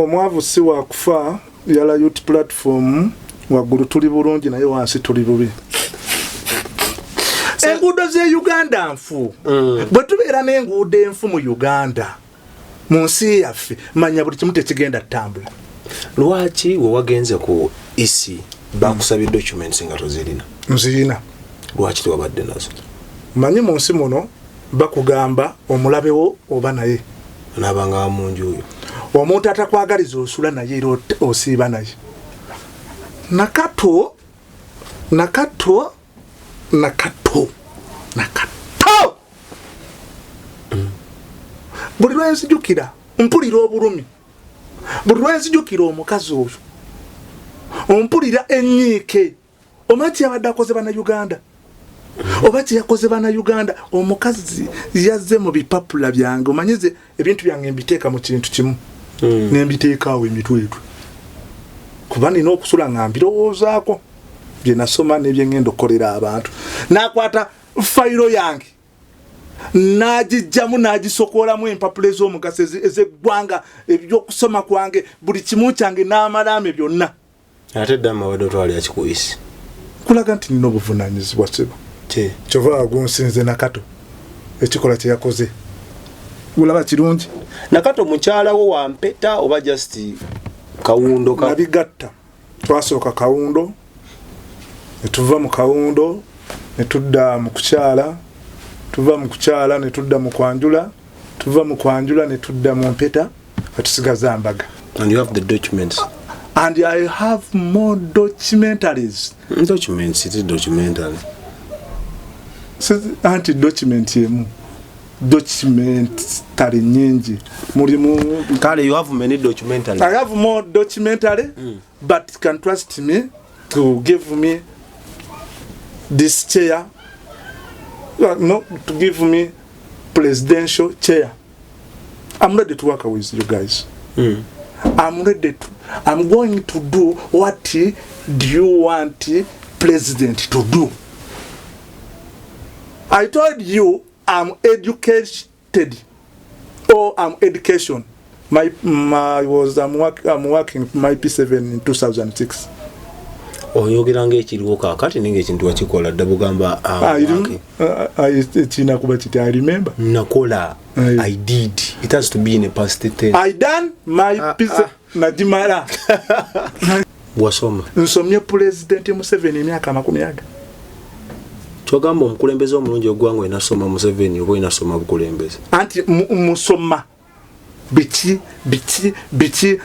omwavu si wa kufa yala youth platform waggulu tuli bulungi naye wansi tuli bubi. Enguudo ze Uganda nfu. Bwe tubeera n'enguudo enfu mu Uganda mu nsi yaffe manya buli kimu tekigenda ttambula. Lwaki we wagenze ku isi bakusabye documents nga tozirina? Nzirina. Lwaki tewabadde nazo? Manyi mu nsi muno bakugamba omulabewo oba naye. N'abanga mu nju yo. Omuntu atakwagaliza osula naye era osiiba naye. Nakato. Buli lwenzijukira mpulira obulumi. Buli lwenzijukira omukazi oyo. Ompulira enyiike. Omanyi yabadde akoze bana Uganda. Oba yakoze bana Uganda omukazi yazze mu bipapula byange. Omanyize ebintu byange mbiteeka mu kintu kimu. Nembiteeka awo emitweetwe. Kuba nina okusula nga mbirowoozaako bye nasoma n'ebye ngenda okukolera abantu. Nakwata fayiro yange n'agijjamu n'agisokoolamu empapula ez'omugaso ez'eggwanga ebyokusoma kwange buli kimu kyange n'amalaame byonna. Ate dda amawadde otwali akikuyisi. Kulaga nti nina obuvunaanyizibwa sibo. Kyova agunsinze Nakato ekikola kye yakoze. Ulaba kirungi. Nakato mukyalawo wa mpeta oba just kawundo ka nabigatta. Twasooka kawundo ne tuva mu kawundo ne tudda mu kukyala, tuva mu kukyala ne tudda mu kwanjula, tuva mu kwanjula ne tudda mu mpeta atusigaza Mbaga. And you have the documents? And I have more documentaries. Documents, it is documentary. Anti-document yemu. Documentary nyingi. Mulimu. Kale, you have many documentaries. I have more documentary, but can trust me to give me this chair. No, to give me presidential chair. I'm ready to work with you guys. I'm going to do what do you want president to do. I told you I'm educated or I'm education. I'm working my P7 in 2006. Oyogera ekiriwo kakati ninga ekintu wakikola dabugamba china kuba kiti I remember nakola I did. It has to be in a past tense. I done my P7 najimala. Wasoma nsomye president Museveni emyaka 10. Kyogamba omukulembeze omulungi ogwangwe nasoma Museveni oba inasoma bukulembeze. Anti musoma bichi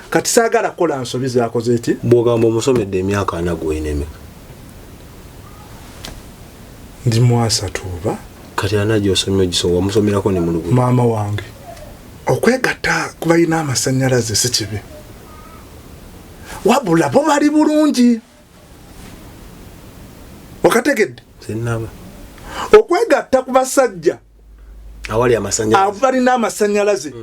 kati sagala kola nsobize akoze eti bwogamba omusomedde emyaka 4 gweneme ndi mwasa tuba kati anaji osomye gisowa musomerako ne mulugu mama wange okwegatta kubayina amasanyalaze si kibi wabula bo bali bulungi okategedde sinaba okwegatta kubasajja awali amasanyalaze abalina amasanyalaze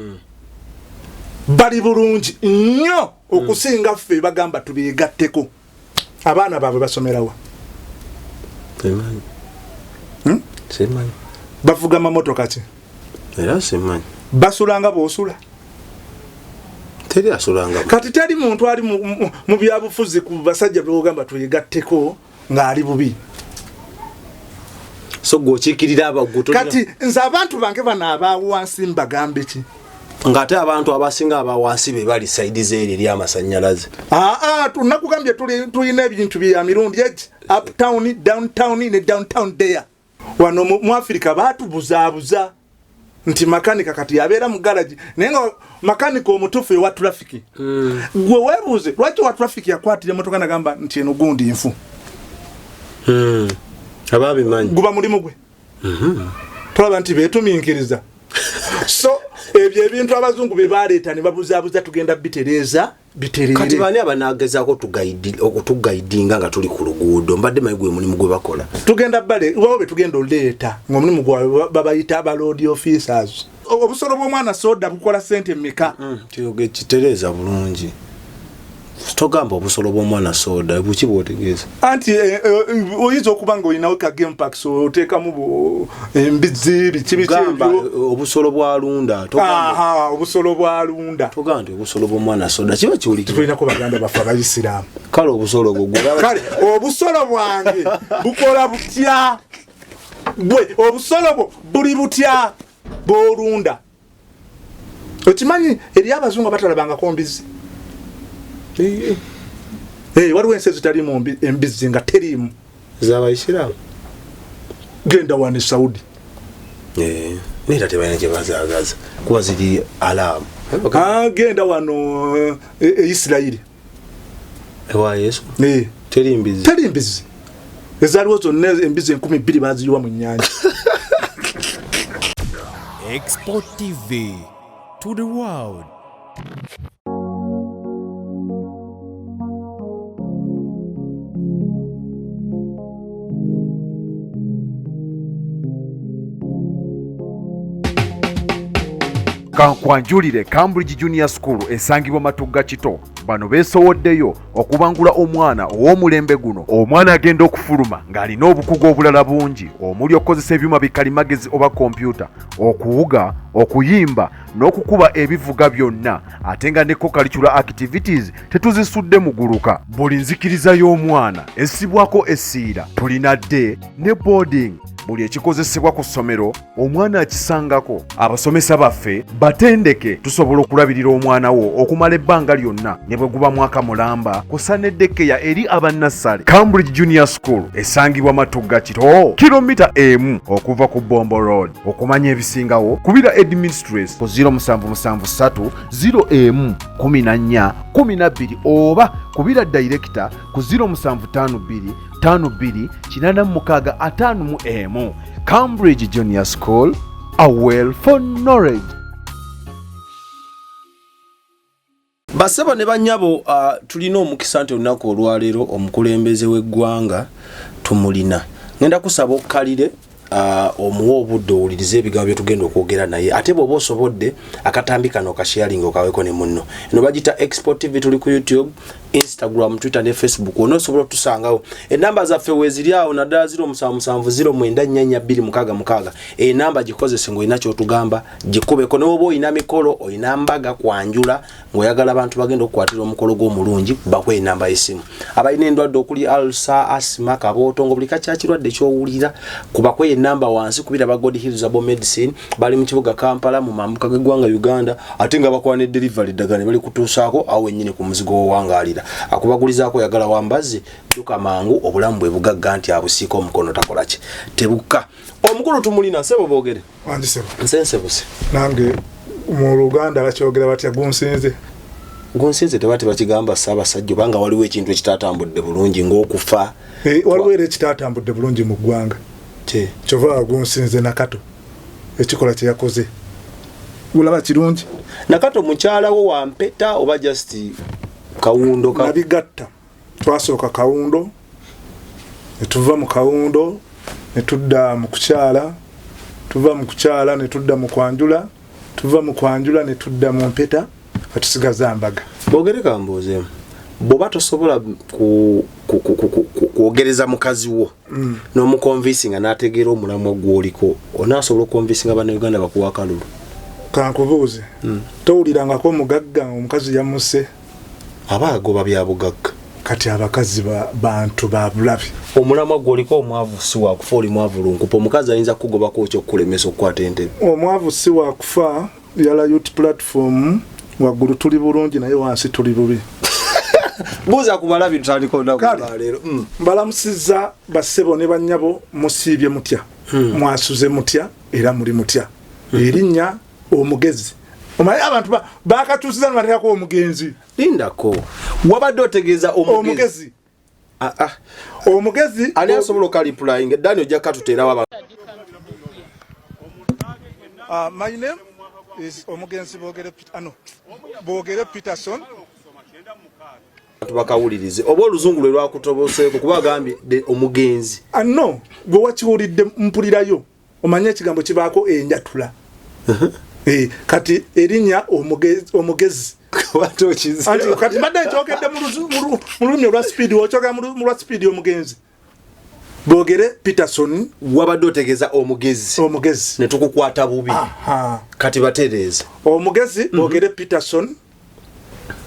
bali bulungi nnyo okusinga ffe bagamba tubigatteko abaana baabwe basomerawa semanyi bavuga mamotoka ki era semanyi basulanga boosula teri asulanga kati teri muntu ali mu byabufuzi ku basajja bagamba tubigatteko ng'ali bubi so gochikirira abaguto kati nze abantu bange bana abawansi mbagambe ki ngate abantu abasinga abawansi be bali side zeri eri amasanyalaze tunakugambye tulina ebintu bya mirundi eki uptown downtown ne downtown there wano mu Africa batubuzabuza nti makanika kati yabeera mu garage nenga makanika omutufu ewa traffic gwe webuze lwaki wa traffic yakwatira motoka nagamba nti eno gundi nfu ababi manyi guba mulimu gwe tulaba nti betuminkiriza so ebyo ebintu abazungu be baleeta ne babuzabuza tugenda bitereza biterere kati bani abanagezako okutugaidinga nga tuli ku luguudo mbadde mayigwe mulimu gwe bakola tugenda bale wawe tugenda oleeta ngomulimu gwa babayita aba road officers obusolo bw'omwana soda bukola sente mmeka tiyoge kitereza bulungi togamba obusolo bw'omwana soda buki bwotegeeza anti oyinza okuba nga olinawo ka game pack so oteekamu embizi biki gamba obusolo bwa lunda obusolo bwa lunda togamba nti obusolo bw'omwana soda kiba kiwulikira tulinako baganda baffe abayisiraamu kale obusolo kale obusolo bwange bukola butya bwe obusolo bwo buli butya bw'olunda okimanyi eri abazungu batalabangako mbizi waliwo ensi ezitalimu embizi nga teriimu z'abayisiraamu genda wano Saudi nera tebalina gye bazaagaza kuba ziri alaamu genda wano Isirayiri ewa Yesu teri mbizi ezaaliwo zonna embizi 2,000 baziyiwa mu nnyanja Export TV to the world. Kankwanjulire Cambridge Junior School esangibwa Matugga Kito bano beesowoddeyo okubangula omwana ow'omulembe guno omwana agenda okufuluma ng'alina obukugu obulala bungi omuli okukozesa ebyuma bikalimagezi oba kompyuta okuwuga okuyimba n'okukuba ebivuga byonna ate nga ne co-curricular activities tetuzisudde muguluka buli nzikiriza y'omwana essibwako essiira tulina dde ne boarding buli ekikozesebwa ku ssomero omwana akisangako abasomesa baffe batendeke tusobola okulabirira omwana wo okumala ebbanga lyonna ne bwe guba mwaka mulamba kusa n'eddekeya eri abannassale Cambridge Junior School esangibwa Matugga Kito kilomita 1 okuva ku Bombo Road okumanya ebisingawo kubira administrator ku 0773 01 14 12 oba kubira director ku 0752 52 Cambridge Junior School, a well for knowledge. Basaba ne banyabo tulina omukisa nti olunaku olwaleero omukulembeze w'eggwanga tumulina. Ngenda kusaba okkalire omuwa obudde owulirize ebigambo bye tugenda okwogera naye ate bw'oba osobodde akatambi kano okasharinga okaweko ne munno. Eno bagita Export TV tuli ku YouTube, Instagram, Twitter ne Facebook. Onosobola otusangawo. Enamba zaffe weeziri awo naddala 0770944266. Enamba gikozese ng'olina ky'otugamba gikubeko n'oba olina mikolo olina mbaga kwanjula ng'oyagala abantu bagenda okukwatira omukolo gw'omulungi kubako enamba y'essimu. Abalina endwadde okuli ulcer, asthma, kabootongo buli kakyakirwadde ky'owulira kubako enamba wansi kubira ba God Heals Abo Medicine bali mu kibuga Kampala mu mambuka g'eggwanga Uganda ate nga bakwane delivery dagane bali kutuusaako awo ennyini ku muzigo w'owangaalira akubagulizaako yagala wambazi duka mangu obulamu bwe bugagga nti abusiika omukono takola ki tebuka omukulu tumulina sebo boogere wandisebo nsense buse nange mu Luganda bakyogera batya gunsinze tebati bakigamba Ssaabasajja banga waliwo ekintu ekitatambudde bulungi ng'okufa waliwo era ekitatambudde bulungi mu ggwanga kyova gunsinze Nakato ekikola kye yakoze ulaba kirungi Nakato mukyalawo wa mpeta oba just Kawundo nabigatta twasooka Kawundo ne tuva mu Kawundo ne tudda mu kukyala tuva mu kukyala ne tudda mu Kwanjula tuva mu Kwanjula ne tudda mu mpeta atusigaza Mbaga boogere kambuuze boba tosobola kwogereza mukazi wo n'omukonvinsinga n'ategeera omulamwa gw'oliko onaasobola okukonvinsinga bannayuganda bakuwa akalulu kankubuuze towulirangako omugagga omukazi yamusse aba agoba bya bugagga kati abakazi bantu ba bulabi omulamwa gw'oliko omwavu si wakufa oli mwavu lunkupa omukazi ayinza kugobako ekyokukulemesa okukwata entebe omwavu si wakufa yala youth platform waggulu tuli bulungi naye wansi tuli bubi buuza ku balabi tutandika olunaku leero mbalamusizza bassebo ne bannyabo musiibye mutya mwasuze mutya era muli mutya erinnya omugezi omanyi abantu bakatuusiza nibateekako omugenzi lindako wabadde otegeeza omugezi omugezi ani asobola okalipulayinga eddani ojja katuteerawo my name is omugenzi boogere Peterson tubakawulirize oba oluzungu lwe lwakutoboseeko kuba agambye omugenzi no gwe wakiwulidde mpulirayo omanye ekigambo kibaako enjatula kati erinnya omugezi watochize anti kati badde nkyogedde mu lulimi olwa speed okyoga mu lwa speed omugenzi bogere Peterson wabadde otegeeza omugezi ne tukukwata bubi kati batereeza omugezi bogere Peterson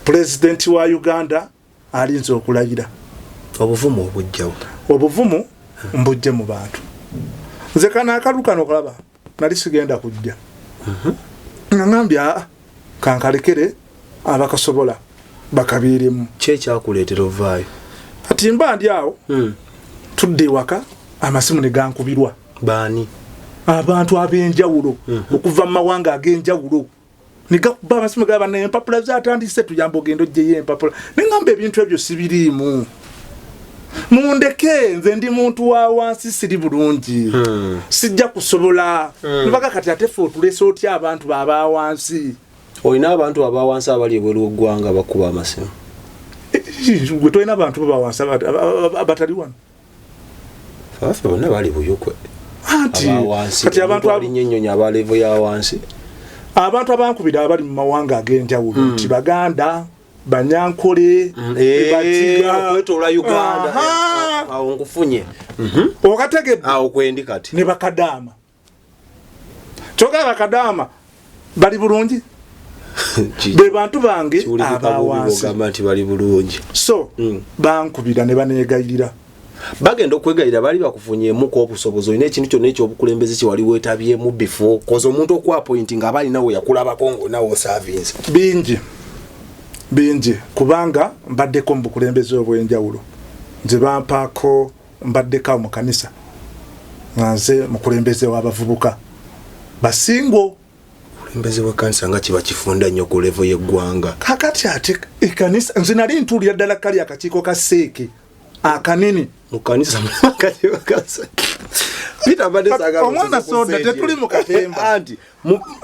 president wa Uganda alinze okulayira obuvumu mbujje mu bantu nze kana akalukano kulaba nali sigenda kujja ngambya kankalekere abakasobola bakabiiremu kyekyakuleetera ovaayo ati mba ndi awo tudde waka amasimu ne gankubirwa baani abantu ab'enjawulo okuva mu mawanga ag'enjawulo nigakuba amasimu gaba n'empapula zatandise tuyamba ogenda ogyeyo empapula nengamba ebintu ebyo sibiriimu mundeke nze ndi muntu wa wansi siri bulungi sijja kusobola nvaga kati ate fe otulese otya abantu baba wansi olina abantu aba wansi abali ebweru w'eggwanga bakuba amasimu gwe tolina abantu baba wansi abatali wano faafe bonna bali buyukwe kati abantu abalinnyonnyonya aba levo ya wansi abantu abankubira abali mu mawanga ag'enjawulo nti Baganda Banyankole okwetoola Uganda awo nkufunye okategedde awo kwendi kati ne Bakadaama kyogera Bakadaama bali bulungi be bantu bange abawansi nti bali bulungi so bankubira ne baneegayirira bagenda okwegayira bali bakufunyeemuko obusobozi olina ekintu kyonna ekyobukulembeze kyewali weetabyemu before koza omuntu okwapointi nga bali nawe yakulabako ngaonawo service bingi kubanga mbaddeko mu bukulembeze obw'enjawulo nze bampaako mbaddeko mu kanisa nga nze mukulembeze w'abavubuka basingo kulembeze w'ekkanisa nga kiba kifunda nnyo ku levo y'eggwanga kakati ate ekkanisa nze nali ntuulira ddala kali akakiiko ka seeke akanini mukanisa Peter Badesa omwana soda tetuli mu katemba anti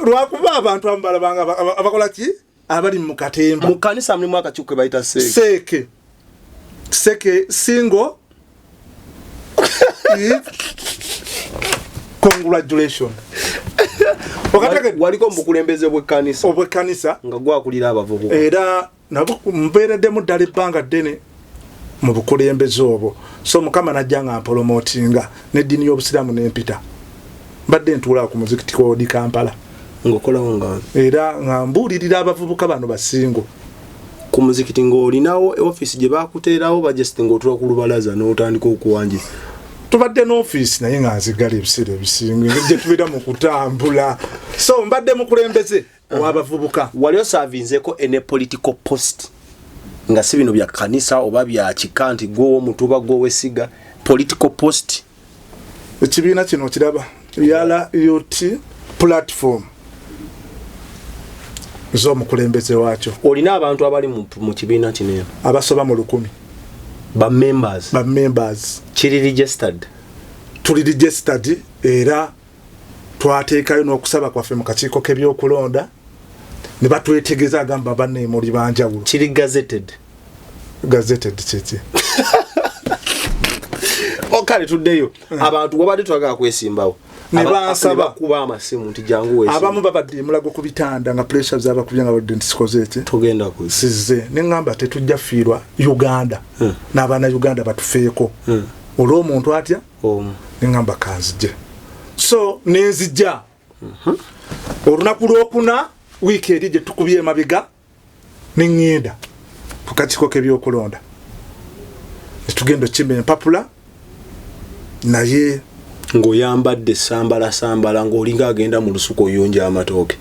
lwakuba abantu ambala banga abakola ki abali mu katemba mu kanisa mulimu akakiiko bayita seeke single congratulations waliko mukulembeze obw'ekkanisa nga gwakulira abavubuka era nabo mbeereddemu ddala ebbanga ddene mu bukulembeze obwo so mukama najja nga mpolomotinga n'eddiini y'obusiraamu n'empita mbadde ntuula ku muzikiti kw'odi Kampala ng'okolawo nga era nga mbuulirira abavubuka bano basingo ku muzikiti ng'olinawo ofiisi gye baakuteerawo bajesiti ng'otula ku lubalaza n'otandika okuwanjira tubadde n'ofiisi naye nga nzigala ebiseera ebisinga gye tubeera mu kutambula so mbadde mukulembeze ow'abavubuka wali osavinzeko ene political post nga si bino bya kanisa oba bya kika nti gwowo mutuba gwowesiga political post ekibiina kino kiraba yala youth platform z'omukulembeze waakyo olina abantu abali mu kibiina kino abasoba mu 100 ba members kiri registered tuli registered era twateekayo n'okusaba kwaffe mu kakiiko k'ebyokulonda ne batwetegeeza agamba banne muri banjawulo kiri gazetted kiki okale tuddeyo abantu wabadde twagala kwesimbawo ne bansaba kuba amasimu nti jangu weesi abamu babadde mulago ku bitanda nga pressure z'abakubya nga badde ntisikoze eki tugenda ku sizze ne ngamba tetujja fiirwa Uganda n'abaana Uganda batufeeko olw'omuntu atya ne ngamba kanzije so nenzijja olunaku lwokuna wiiki eri gye tukubye emabega ne ŋŋenda ku kakiiko k'ebyokulonda netugenda okimba empapula naye ng'oyambadde sambala ng'olinga agenda mu lusuku oyonja amatooke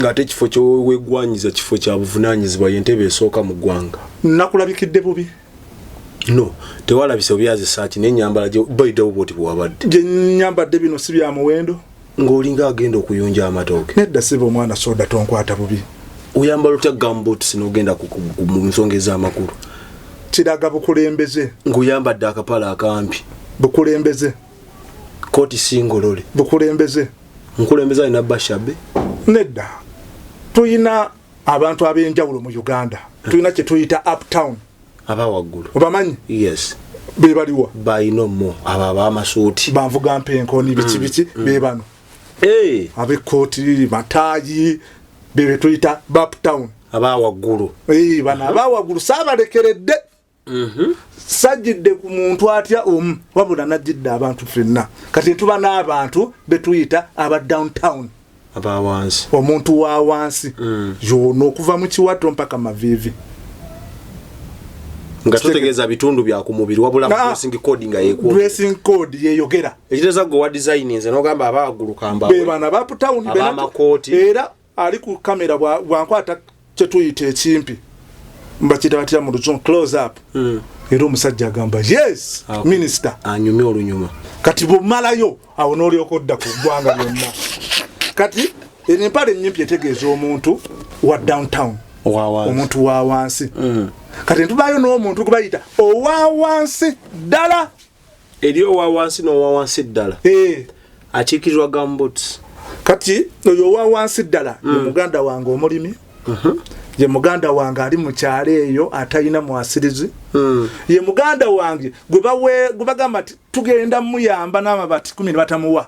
ng'ate ekifo kyoweggwanyiza kifo kya buvunaanyizibwa y'entebe esooka mu ggwanga nakulabikidde bubi no tewalabise obyazi saaki n'ennyambala gye bayiddewo bwoti bwewabadde gye nyambadde bino si bya muwendo ng'olinga agenda okuyonja amatooke nedda siba omwana soda tonkwata bubi oyambala otya gamboots n'ogenda mu nsonga ez'amakulu kiraga bukulembeze ng'oyambadde akapala akampi bukulembeze kooti singolole bukulembeze nkulembeze alina bashabe nedda tuyina abantu ab'enjawulo mu Uganda tuyina kye tuyita uptown abawaggulu obamanyi yes be baliwa bayinomo abo ab'amasuuti banvuga mpenkoni biki be bano ab'ekkooti mataayi be tuyita uptown abawaggulu bana abawaggulu saabalekeredde sajjidde ku muntu atya wabula najjidde abantu ffenna kati tuba n'abantu betuyita aba downtown abawansi omuntu wa wansi yono okuva mu kiwato mpaka Mavivi nga tutegeeza bitundu bya ku mubiri wabula dressing code nga yekuwa dressing code yeyogera ekiteeza go wa design nze n'ogamba abawaggulu kamba bebana ba town era ali ku kamera bwankwata kyetuyita ekimpi mbakita batya mu luzungu close up era omusajja agamba yes minister anyumye olunyuma kati bumalayo awo n'olyoka odda ku ggwanga lyonna kati empale ennyimpi etegeeza omuntu wa downtown omuntu wa wansi kati ntubaayo n'omuntu gwe bayita owa wansi ddala eri owa wansi n'owa wansi ddala akiikirirwa gamboots kati oyo owa wansi ddala ye muganda wange omulimi ye muganda wange ali mu kyalo eyo atalina mwasirizi ye muganda wange gwe bagamba nti tugenda muyamba n'amabati 10 batamuwa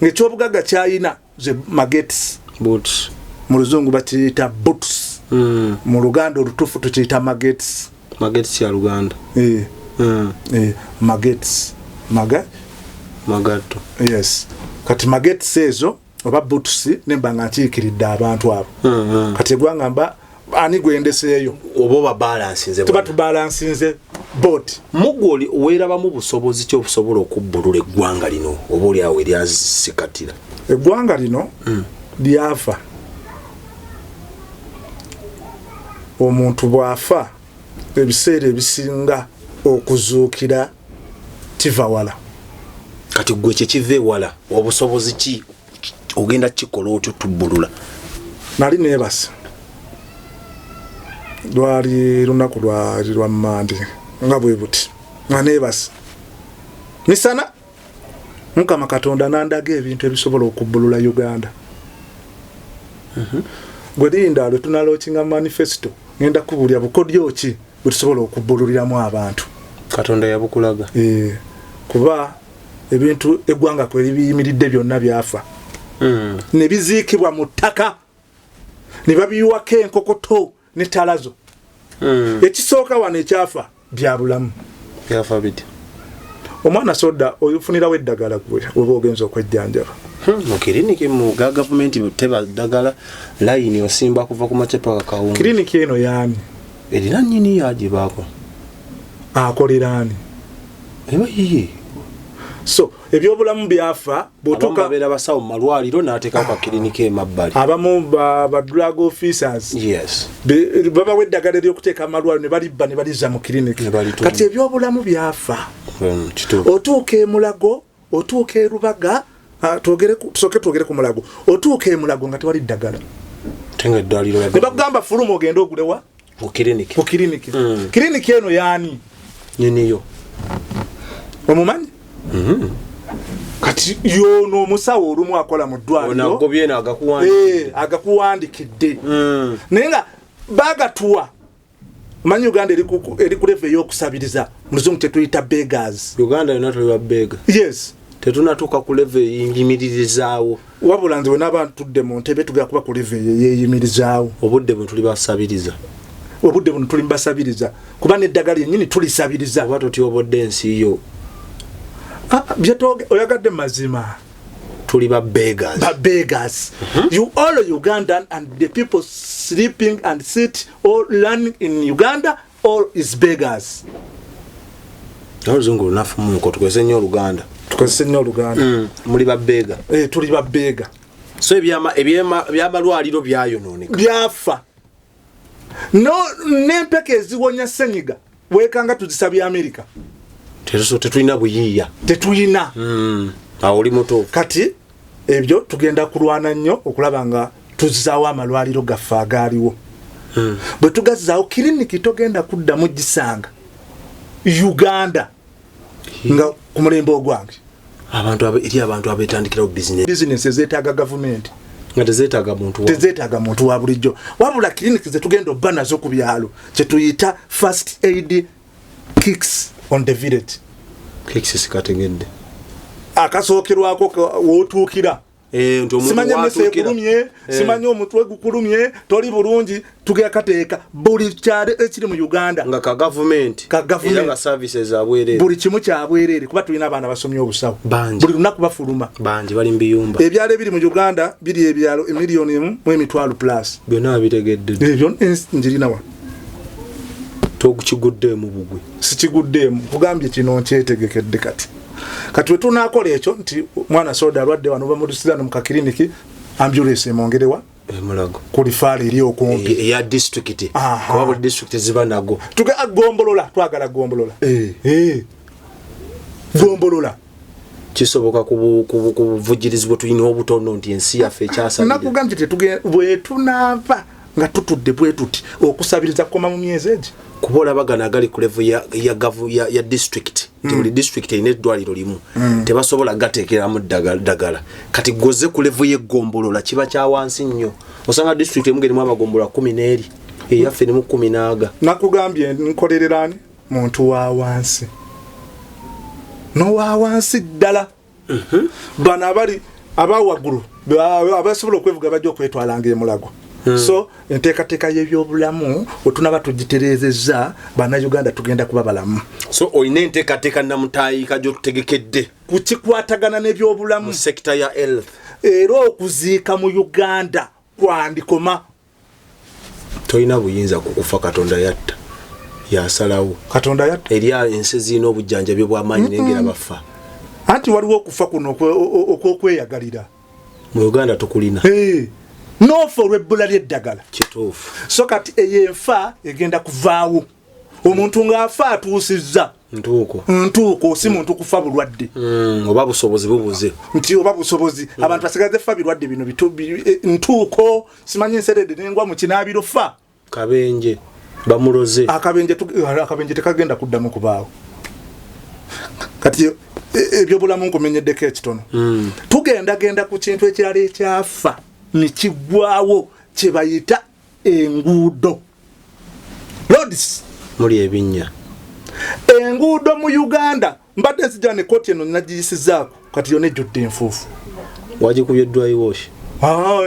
ng'ekyobugagga kyayina ze magets mu luzungu bakiyita boots mu luganda olutuufu tukiyita magets ya luganda magets magatto yes kati magets ezo oba boots nemba nga nkiikiridde abantu abo kati gwangamba ani gwendeseeyo oba balansinze tuba tubalansinze bot mugoli weerabamu busobozi ki obusobola okubbulula eggwanga lino oba oli awo eryasikatira eggwanga lino lyafa omuntu bwafa ebiseera ebisinga okuzuukira kiva wala kati gwe kyekiva ewala obusobozi ki ogenda kikola otyo tubbulula nali neebasa lwali lunaku lwa mmandi nga bwe buti nga neebasa misana Mukama Katonda nandaga ebintu ebisobola okubbulula Uganda gwe linda lwe tunalookinga manifesto ngenda kubulya bukodyo ki bwe tusobola okubbululiramu abantu Katonda yabukulaga kuba ebintu eggwanga kwe libiyimiridde byonna byafa ne biziikibwa mu ttaka ne babiyiwako enkokoto ne talazo ekisooka wano ekyafa bya bulamu byafa biti omwana soda ofunirawo eddagala gwe oba ogenza okwejjanjaba mu kiriniki mu gavumenti teba ddagala layini osimba kuva ku macepa kakawunga kiriniki eno yaani erina nnyini yagibaako akoleraani eba yiye so ebyobulamu byafa botuka beera basawo mu malwaliro n'ateekako akakiriniki emabbali abamu ba drug officers yes baba weddagala ery'okuteeka amalwaliro ne balibba ne baliza mu kiriniki kati ebyobulamu byafa otuuka emulago otuuka erubaga tusooke twogere ku mulago otuuka emulago nga tewali ddagala tenga eddwaliro ne bagamba fuluma ogenda ogulewa ku kiriniki kiriniki eno yaani nyiniyo omumanyi kati yono omusawo olumu akola mu ddwaliro agakuwandikidde naye nga bagatuwa manyi Uganda eri ku level y'okusabiriza mu luzungu tetuyita beggars Uganda yonna tuli bega yes tetunatuuka ku level eyiyimirizaawo wabula nze bwe naaba ntudde mu ntebe tugenda kuba ku level eyeyimirizaawo obudde bwe tuli basabiriza obudde buno tuli mbasabiriza kuba n'eddagala yennyini tulisabiriza oba tutyobodde ensi yo byetoge oyagadde mazima tuli beggars you all Ugandan and the people sleeping and sit or learning in Uganda all is beggars oluzungu lunafu munko tukozese nnyo Oluganda muli babbeega tuli babbeega so ebyamalwaliro byayonooneka byafa n'empeka eziwonya ssenyiga weekanga tuzisabye Amerika tetulina buyiiya tetuyina awo oli muto kati ebyo tugenda kulwana nnyo okulaba nga tuzizaawo amalwaliro gaffe agaaliwo bwe tugazizaawo kiriniki togenda kuddamu gisanga Uganda nga ku mulembe ogwange eri abantu abetandikirawo bizinesi ezeetaaga gavumenti nga tezeetaaga muntu wa bulijjo wabula kiriniki ze tugenda obba nazo ku byalo kyetuyita first aid kicks on the village kicks sikategedde akasookerwako wootuukira simanya mese kulumye simanya omutwe gukulumye toli bulungi tugya kateeka buli kyale ekiri mu Uganda nga ka government nga services abwerere buli kimu kyabwerere kuba tulina abaana basomye obusawo buli lunaku bafuluma bangi bali mbiyumba ebyalo ebiri mu Uganda biri ebyalo emiliyoni 1.2 plus byonna bitegedde ebyo njirina wa tokigudde mu bugwe sikigudde mu kugambye kino nkyetegekedde kati we tunakola ekyo nti mwana soda alwadde wano bamudusizana mu kakiriniki ambulance emongerewa Mulago kuli faali eri okumpi ya district kuba buli district ziba nago tuga gombolola twagala gombolola gombolola kisoboka kubuvujirizi bwe tulina obutono nti ensi yaffe ekyasa nakugambye bwe tunava nga tutudde bwe tuti okusabiriza kukoma mu myezi egi kuba olabagana agali ku level ya district buli district erina eddwaliro limu tebasobola gateekeramu ddagala kati goze ku level y'eggombolola kiba kya wansi nnyo osanga district emu ngerimu amagombolola 12 eyaffe erimu 10 nakugambye nkolererani muntu wa wansi no wansi ddala bana abali abawaggulu abasobola okwevuga bajja okwetwalanga emulago so enteekateeka y'ebyobulamu otunaba tugitereezezza bannayuganda tugenda kuba balamu so olina enteekateeka namutaayika gy'otutegekedde kukikwatagana n'ebyobulamu mu sekita ya health era okuziika mu Uganda kwandikoma tolina buyinza kukufa Katonda yatta yasalawo Katonda yatta eri ensi zirina obujjanjabi bw'amaanyi nengera bafa anti waliwo okufa kuno okweyagalira mu Uganda tukulina nofa olw'ebbula ly'eddagala kituufu so kati eyenfa egenda kuvaawo omuntu ng'afa atuusizza ntuuko si muntu kufa bulwadde oba busobozi bubuze nti oba busobozi abantu basigaze fa birwadde bino ntuuko simanyi enseredde nengwa mu kinaabiro fa kabenje bamuloze akabenje tekagenda kuddamu kubaawo kati ebyobulamu nkumenyeddeko ekitono tugendagenda ku kintu ekirala ekyafa nikigwawo kyebayita enguudo roads muli ebinnya enguudo mu Uganda mbadde nzija ne koti eno nagiyisizaako kati yona ejjudde enfuufu wagikubye dry wash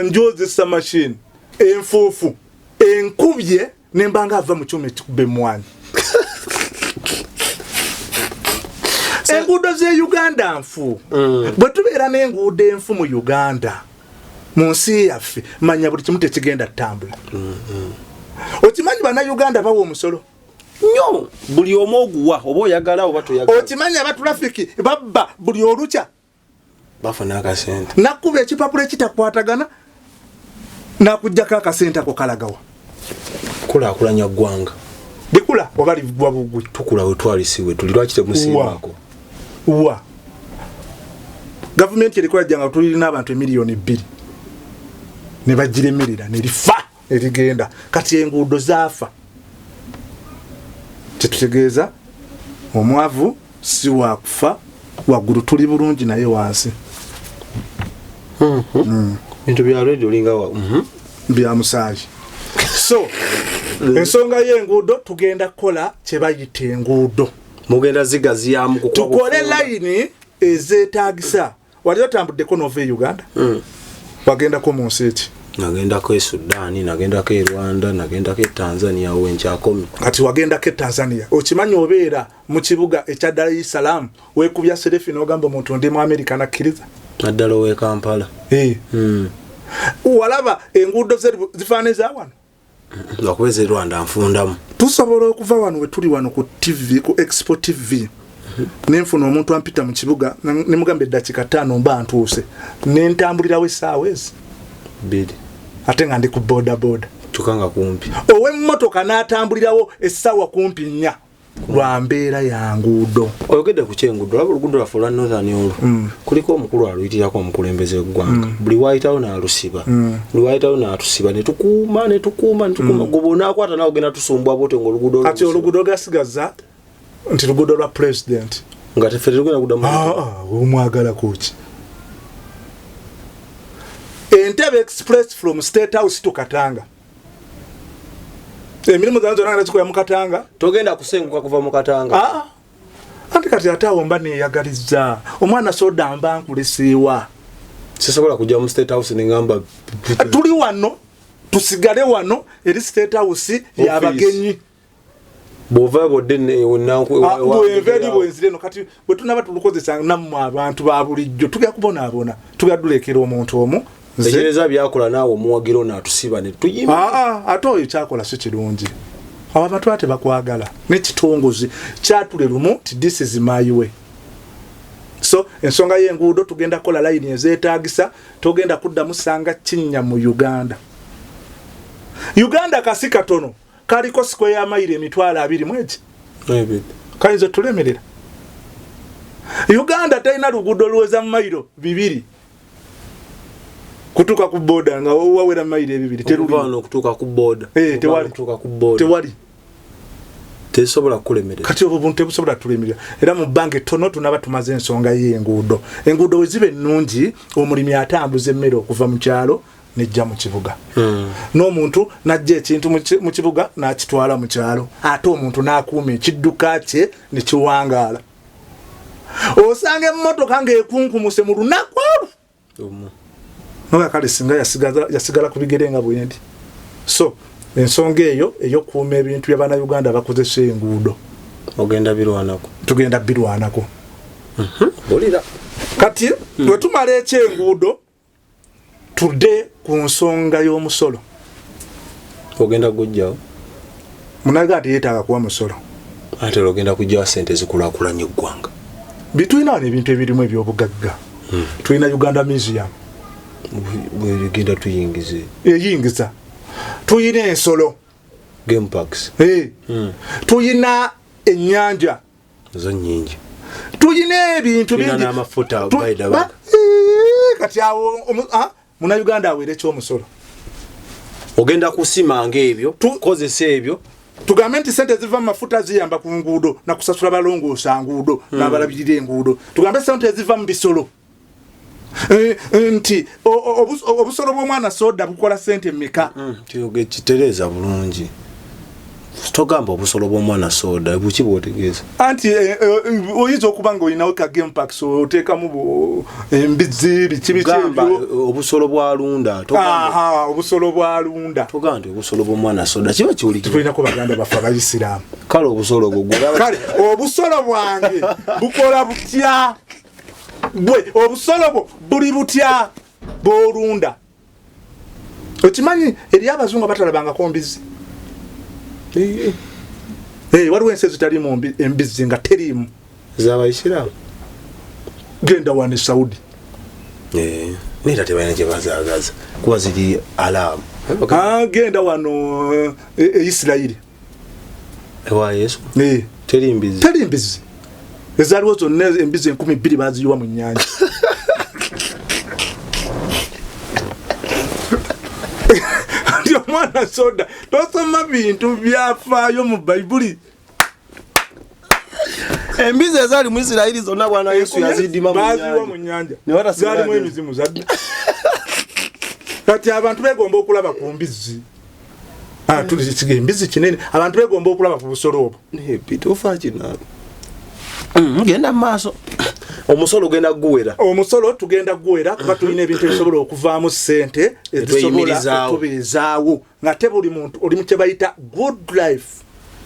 njozesa machine enfuufu enkubye nembanga ava mu kyuma ekikubba emmwanyi enguudo ze Uganda nfu bwe tubeera n'enguudo enfu mu Uganda mu nsi yaffe manya buli kimu tekigenda ttambula okimanyi bannayuganda bawa omusolo nnyo buli omu oguwa oba oyagala oba toyagala okimanyi abatulafiki babba buli olukya bafuna akasente nakkuba ekipapula ekitakwatagana nakuggyako akasente ako kalagawa kulaakulanya ggwanga likula oba livugwa bugwi tukula we twalisiwe tuli lwaki temusiimako wa gavumenti erikola jjanga tulina abantu emiliyoni 2 ne bagiremerera nerifa erigenda kati enguudo zaafa kitutegeeza omwavu si wakufa waggulu tuli bulungi naye wansi bintu bya radio linga wa bya musaaji so ensonga y'enguudo tugenda kukola kye bayita enguudo mugenda zigaziyamu tukole layini ezeetaagisa wali otambuddeko n'ova e Uganda wagendako mu nsi eki nagendako e Sudan nagendako e Rwanda nagendako e Tanzania wenkyakomi kati wagendako e Tanzania okimanyi obeera mu kibuga ekya Dar es Salaam weekubya serefi n'ogamba omuntu ndi mu America nakkiriza naddala ow'e Kampala walaba enguudo zifaaniza wano lwakubeeza e Rwanda nfundamu tusobola okuva wano we tuli wano ku TV ku Expo TV nenfuna omuntu ampita mu kibuga nemugamba eddakiika 5 mba ntuuse nentambulirawo essaawa ezi 2 ate nga ndi ku boda tukanga kumpi ow'emmotoka n'atambulirawo essaawa kumpi 4 lwa mbeera ya nguudo oyogedde ku kyenguudo laba oluguudo lwaffe olwa Northern olwo kuliko omukulu aluyitirako omukulembeze w'eggwanga buli waayitawo n'alusiba buli waayitawo n'atusiba ne tukuuma goba onaakwata nawe ogenda tusumbwa bwote ng'oluguudo kati oluguudo gasigaza nti luguudo lwa president nga teffe tetugenda kuddamu omwagala kuki Entebbe Express from State House to Katanga emirimu zanzo nanga zikoya mu Katanga togenda kusenguka kuva mu Katanga anti kati atawo mba neyagaliza omwana soda mba nkulisiwa sisobola kujja mu State House ningamba tuli wano tusigale wano eri State House y'abagenyi bova bodene bweveri bwenzire no kati bwe tunaba tulukozesa namwe abantu ba bulijjo tugya kubona tugadulekera omuntu omu nzeereza byakola naawe omuwagiro n'atusiba ne tuyima ate oyo kyakola si kirungi abo abantu ate bakwagala n'ekitongozi kyatule lumu ti this is my way. So ensonga y'enguudo tugenda kola line ezeetaagisa tugenda kuddamu ssanga kinnya mu Uganda kasi katono kaliko square ya maili emitwalo 20 mwezi kayinza tulemerera. Uganda tayina luguudo luweza mailo 2 kutuka ku boda nga wawera maili 2 terulino kutuka ku boda tewali tesobola kulemerera kati obuntu tebusobola tulemerera era mu bange tono tunaba tumaze ensonga y'enguudo wezibe nnungi omulimi atambuza emmere okuva mu kyalo nejja mu kibuga n'omuntu najja ekintu mu kibuga n'akitwala mu kyalo ate omuntu n'akuuma ekidduka kye ne kiwangaala osanga emmotoka ng'ekunkumuse mu lunaku noga kale singa yasigala ku bigere nga bwendi. So ensonga eyo eyokuuma ebintu by'abaana Uganda bakozesa enguudo tugenda birwanako bolira kati bwe tumala ekyenguudo tudde ku nsonga y'omusolo ogenda gujjawo munagati yeetaaga kuba musolo ate ogenda kujjawo sente zikulaakulanya eggwanga bitulina wano ebintu ebirimu eby'obugagga tulina Uganda Museum bwegenda tuyingize eyingiza tuyina ensolo game parks tuyina ennyanja zo nnyingi tuyina ebintu bingi n'amafuta kati awo muna Uganda awere ekyomusolo ogenda kusimanga ebyo kozesa ebyo tugambe nti sente ziva mu mafuta ziyamba ku nguudo na kusasula balongoosa nguudo n'abalabirira enguudo tugambe sente ziva mu bisolo nti obusolo bw'omwana soda bukola sente mmeka kitereeza bulungi togamba obusolo bw'omwana soda buki bwotegeeza anti oyinza okuba nga olinawo ka game parks oteekamu embizi bikibikigamba obusolo bwa lunda obusolo bwa lunda toga nti obusolo bw'omwana soda kiba kiwulikira tulinako baganda baffe abayisiraamu kale obusolo kale obusolo bwange bukola butya bwe obusolo bwo buli butya bw'olunda okimanyi eri abazungu batalabangako mbizi waliwo ensi ezitalimu embizi nga teriimu z'abayisiraamu genda wano e Saudi nera tebalina gye bazaagaza kuba ziri alamu genda wano e Isirayiri ewa Yesu teri mbizi ezaaliwo zonna embizi 2,000 baziyiwa mu nnyanja ndio mwana soda tosoma bintu byafaayo mu Bayibuli embizi ezaali mu Isirayiri zonna bwana Yesu yazidima mu nnyanja zaalimu emizimu zadde kati abantu begomba okulaba ku mbizi tulikiga embizi kinene abantu begomba okulaba ku busolo obwo genda maaso omusolo tugenda guwera kuba tulina ebintu ebisobola okuvaamu ssente ezisobola okubeezaawo nga te buli muntu oli mu kye bayita good life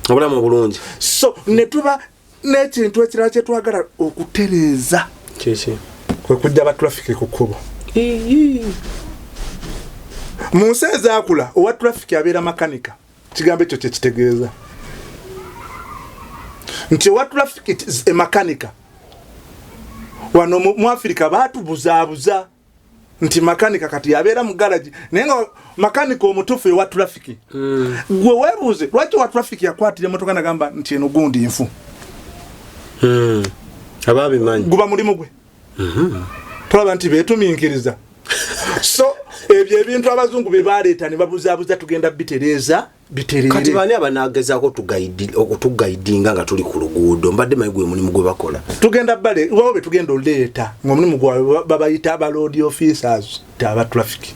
obulamu obulungi. So ne tuba n'ekintu ekirala kye twagala okutereeza kwe kujja ba traffic ku kkubo mu nsi ezaakula owa traffic abeera makanika kigambo ekyo kyekitegeeza nti owa traffic is a makanika wano mu Africa baatubuzaabuza nti makanika kati yabeera mu garage naye nga makanika omutuufu ewa traffic gwe weebuuze lwaki owa traffic yakwatira emmotoka nagamba nti eno gundi nfu ababimanyi guba mulimu gwe tulaba nti beetuminkiriza so ebyo ebintu abazungu be baleeta ne babuzaabuza tugenda bitereeza biterere kati bani abanagezaako okutugaidinga nga tuli ku luguudo mbadde mayi gwe mulimu gwe bakola tugenda bale wabo be tugenda oleeta ng'omulimu gwa babayita aba road officers aba traffic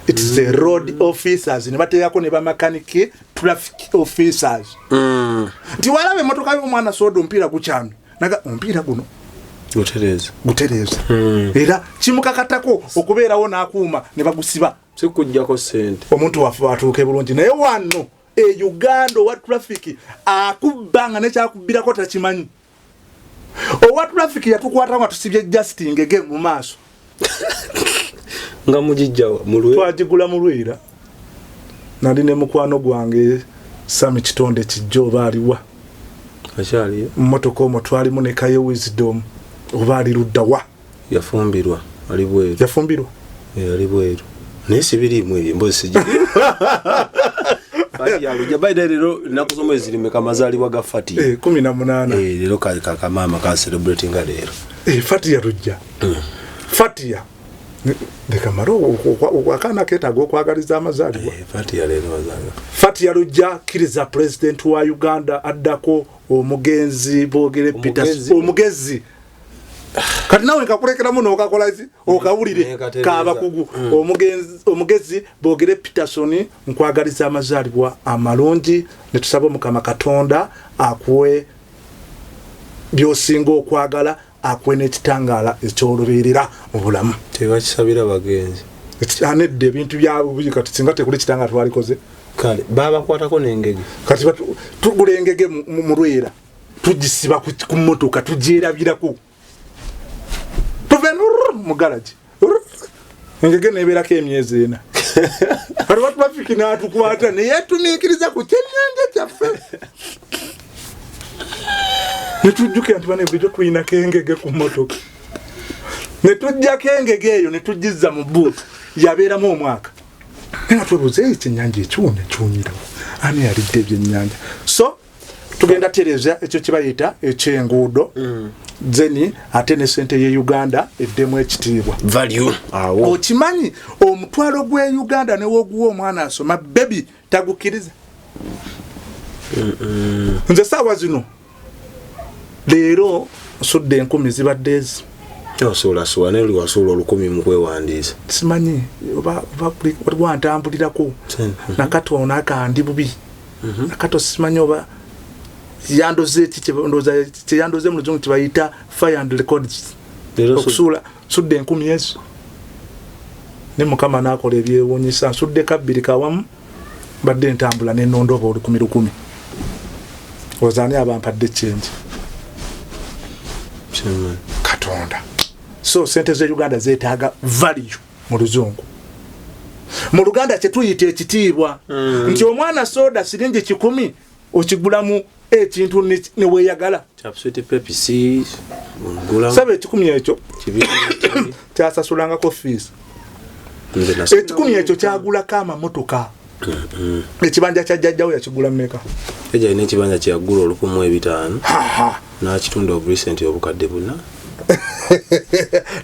it is the road officers ne bateekako ne bamakaniki traffic officers nti walabe emmotoka y'omwana soda omupiira gukyamye naga omupiira guno gutereza era kimukakatako okubeerawo n'akuuma ne bagusiba sikujjako sente omuntu waffe atuuke bulungi naye wano Uganda owa traffic akubbanga nekyakubbirako takimanyi owa traffic yatukwata nga tusibye Justin Ngege mu maaso nga mujijjawa mulwe twagigula mulwira nali ne mukwano gwange Sami Kitonde kijjo baaliwa achali mmotoka omwo twalimu ne Kaye Wisdom oba ali luddawa yafumbirwa ali bweru ali bweru nesi biri mwe mbozi sijiri Fati yaluja baida lero nakusoma ezirime kamazaliwa ga Fati 18 lero kaka mama ka celebrating lero Fati yaluja Fati ya dekamaro wakana ketago kwagaliza amazaliwa Fati ya lero wazaliwa Fati yaluja kiriza president wa Uganda addako omugenzi bogere Peters omugezi kati nawe nkakulekera muno okakola ezi okawulire kabakugu omugezi bogere Peterson nkwagaliza amazalibwa amalungi netusaba Mukama Katonda akuwe byosinga okwagala akuwe n'ekitangala ekyolubeerera mu bulamu tebakisabira bagenzi anedde ebintu byabo kati singa tekuli kitangala twalikoze kale baba kwatako n'engege kati tugula engege mu lwera tugisiba ku mmotoka tugirabirako mu garage engege nebeerako emyezi 4 kati watu bafiki n'atukwata neyetumiikiriza ku kyennyanja kyaffe netujjukira nti bano ebyo tulinako engege ku mmotoka netujjako engege eyo netugizza mu buutu yabeeramu omwaka nga twebuuza ekyennyanja ekiwunyira ani yalidde ebyennyanja so tugenda tereza ekyo kibayita ekyenguudo zeni ate ne sente ye Uganda eddemu ekitiibwa value awo okimanyi omutwalo gwe Uganda ne woguwa omwana asoma baby tagukiriza nze saawa zino leero sudde 10 zibadde ezi osobola suwa ne liwasobola 10 mu kwewandiisa simanyi oba wantambulirako nakato onakandi bubi nakato simanyi oba yandoze yandoze mu luzungu kibayita fire and records okusula sudde 10 yesu ne Mukama nakola ebyewunyisa sudde kabiri kawamu badde ntambula ne nondoba oli 10 ozani abampadde change Katonda so sente ze Uganda zetaaga value mu luzungu mu Luganda kyetuyita ekitiibwa nti omwana soda siringi 10 okigulamu ekintu ne weyagala chapsweet pepsi ngula sabe 10 ekyo kyasasulangako fees ekikumi ekyo kyagula kama motoka ekibanja kya jjajjawo yakigula mmeka eja ine ekibanja kyagula 1500 na kitunda of recent obukadde buna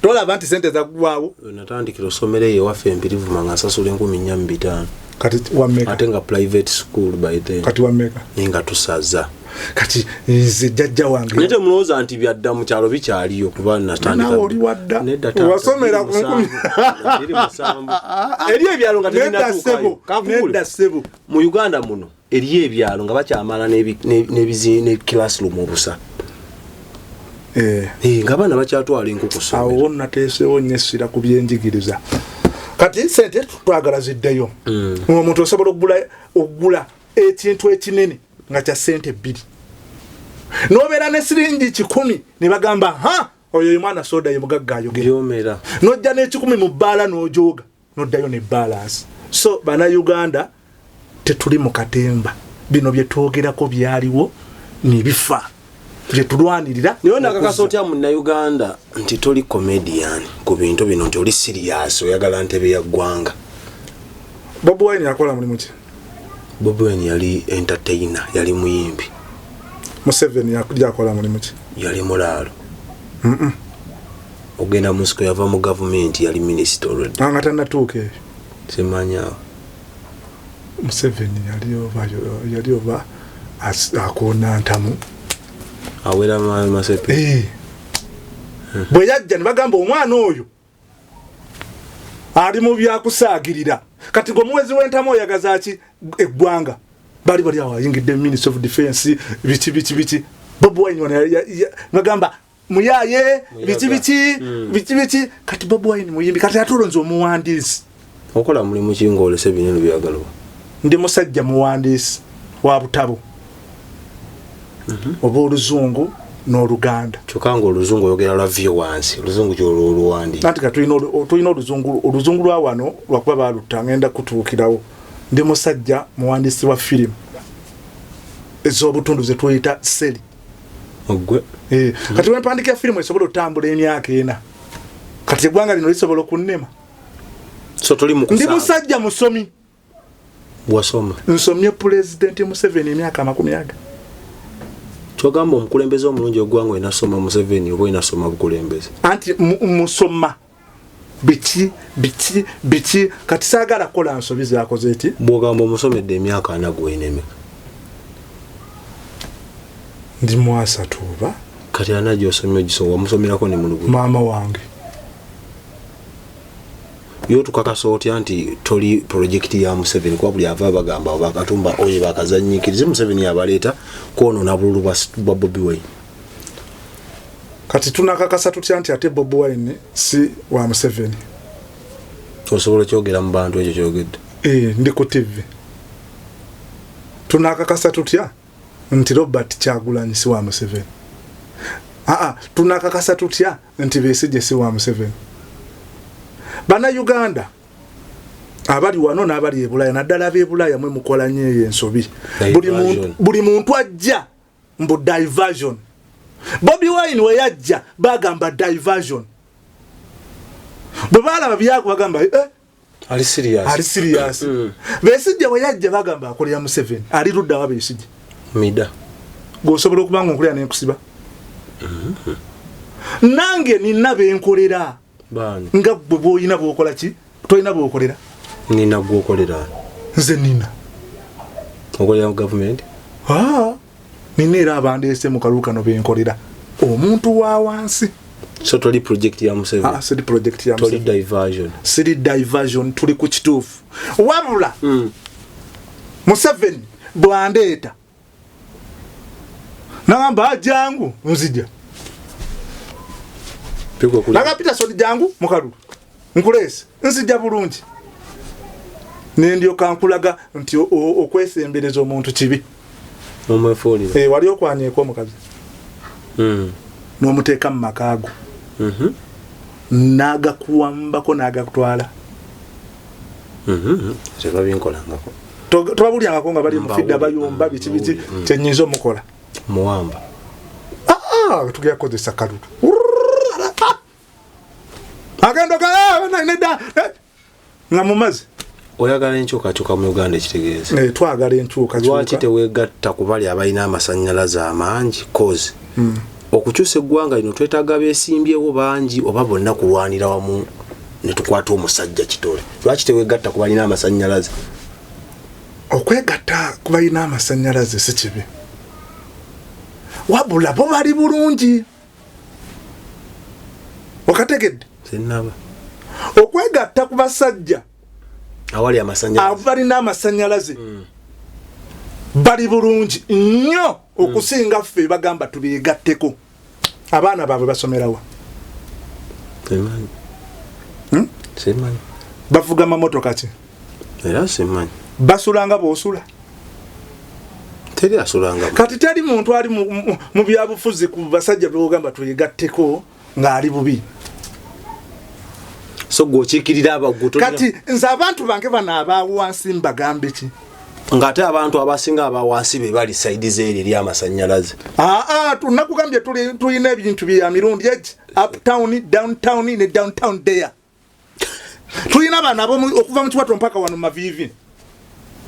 tola abantu sente zagwawo natandikira osomere ye waffe empirivu manga sasula 14,500 kati wameka atenga private school by then kati wameka ninga tusaza kati nze jjajja wange nete muloza anti byadda mu kyalo bikyaliyo kuba natandika nawo oli wadda wasomera ku 10 eri ebyalo nga tezinatuukayo kakugula sebo mu Uganda muno eri ebyalo nga bakyamala ne classroom obusa nga bana bakyatwala enku kusoma awo nateesewo nyesira ku byenjigiriza kati sente twagala ziddeyo omuntu osobola okugula ekintu ekinene nga kya sente 2 nobeera ne siringi 10 ne bagamba ha oyo mwana soda ye mugagga ayogera byomera nojja ne 10 mu bbaala n'ojoga noddayo ne balance so bana Uganda tetuli mu katemba bino bye twogerako byaliwo nibifa bye tulwanirira niyo nakakasotya mu Uganda nti toli comedian ku bintu bino nti oli serious oyagala ntebe ya gwanga Bobi Wine yakola mulimu ki Bobi Wine yali entertainer yali muyimbi Museveni yakola mulimu ki yali mulalo ogenda musiko yava mu government yali minister already anga tanatuuke simanya Museveni yali oba akona ntamu awera masepe bwe yajja ne bagamba omwana oyo ali mu byakusaagirira kati go mwezi w'entamu oyagaza ki eggwanga bali awo ayingidde Minister of Defense bichi Bobi Wine bagamba muyaye biki kati Bobi Wine muyimbi kati atulonze omuwandiisi okola mulimu kingolese binene byagalwa ndi musajja muwandiisi wa butabo oba oluzungu n'oluganda kyokka ng'oluzungu oyogera lwa viewers oluzungu kyolwo oluwandi anti ka tulina oluzungu lwa wano lwakuba balutta ngenda kutuukirawo ndi musajja muwandiisi wa firimu ez'obutundu ze tuyita seri ogwe kati wempandika firimu esobola otambula emyaka ena kati eggwanga lino lisobola okunnema so toli mukusanga ndi musajja musomi wasoma nsomye pulezidenti Museveni emyaka 40 kyogamba omukulembeze omulungi ogwanga enasoma Museveni oba enasoma bukulembeze anti musoma biki kati saagala kola nsobi zakoze eti bwogamba omusomedde emyaka 4 gwenemeka ndi mwasa tuba kati anaji osomye ogisowa wamusomerako ne mulugu maama wange yo tukakasa otya nti toli projekiti ya Museveni kwa buli ava bagamba bakatumba oye bakazanyikirize Museveni yabaleeta kono na bululu bwa Bobi Wine kati tunakakasa tutya nti ate Bobi Wine si wa Museveni osobola kyogera mu bantu ekyo kyogedde ndi ku TV tunakakasa tutya nti Robert Kyagulanyi si wa Museveni tunakakasa tutya nti Besigye si wa Museveni bana Uganda abali wano n'abali e Bulaya naddala ab'e Bulaya mwe mukola nnyo ensobi buli muntu ajja mbu diversion Bobi Wine we yajja bagamba diversion bwe balaba byako bagamba ali serious Besigye we yajja bagamba akolera Museveni ali ludda wa Besigye mida gosobola okuba nga onkolera n'enkusiba nange nina benkolera bani nga bwe boyina bwokola ki toyina bwokolera nina gwokolera nze nina okolera mu government nina era abandeese mu kalukano benkolera omuntu wa wansi so toli project ya Museveni siri project ya toli diversion siri diversion tuli ku kituufu wabula Museveni bwandeeta nagamba jangu nzija Naga Peterson jangu mukalulu nkulese nzija bulungi nendio kankulaga nti okwesembereza omuntu kibi omwefolira wali okwanyeko omukazi n'omuteeka mu makaago n'agakuwambako n'agakutwala tebabinkolangako tobabulyangako nga bali mufidde bayomba biki kyenyinza omukola muwamba tugekozesa kalulu agenda nga mumazi oyagala enkyukakyuka mu Uganda ekitegeeza twagala enkyukakyuka lwaki teweegatta ku bali abalina amasannyalaze amangi kozi okukyusa eggwanga lino twetaaga beesimbyewo bangi oba bonna kulwanira wamu ne tukwata omusajja kitole lwaki teweegatta ku balina amasannyalaze okwegatta ku balina amasannyalaze si kibi wabula bo bali bulungi wakategedde senaba okwegatta ku basajja awali amasannyalaze abalina amasannyalaze bali bulungi nnyo okusinga ffe bagamba tubeegatteko abaana baabwe basomerawa semanyi bavuga mamotoka ki era semanyi basulanga bw'osula teri asulanga kati teri muntu ali mu byabufuzi ku basajja beogamba tuyegatteko ng'ali bubi so gwokiikirira abaguto kati nze abantu bange bano abawansi mbagambe ki ng'ate abantu abasinga abawansi be bali saidi zeeri eri amasannyalaze tunakugambye tulina ebintu bya mirundi egi uptown downtown ne downtown there tulina bano okuva mu kiwato mpaka wano mavivi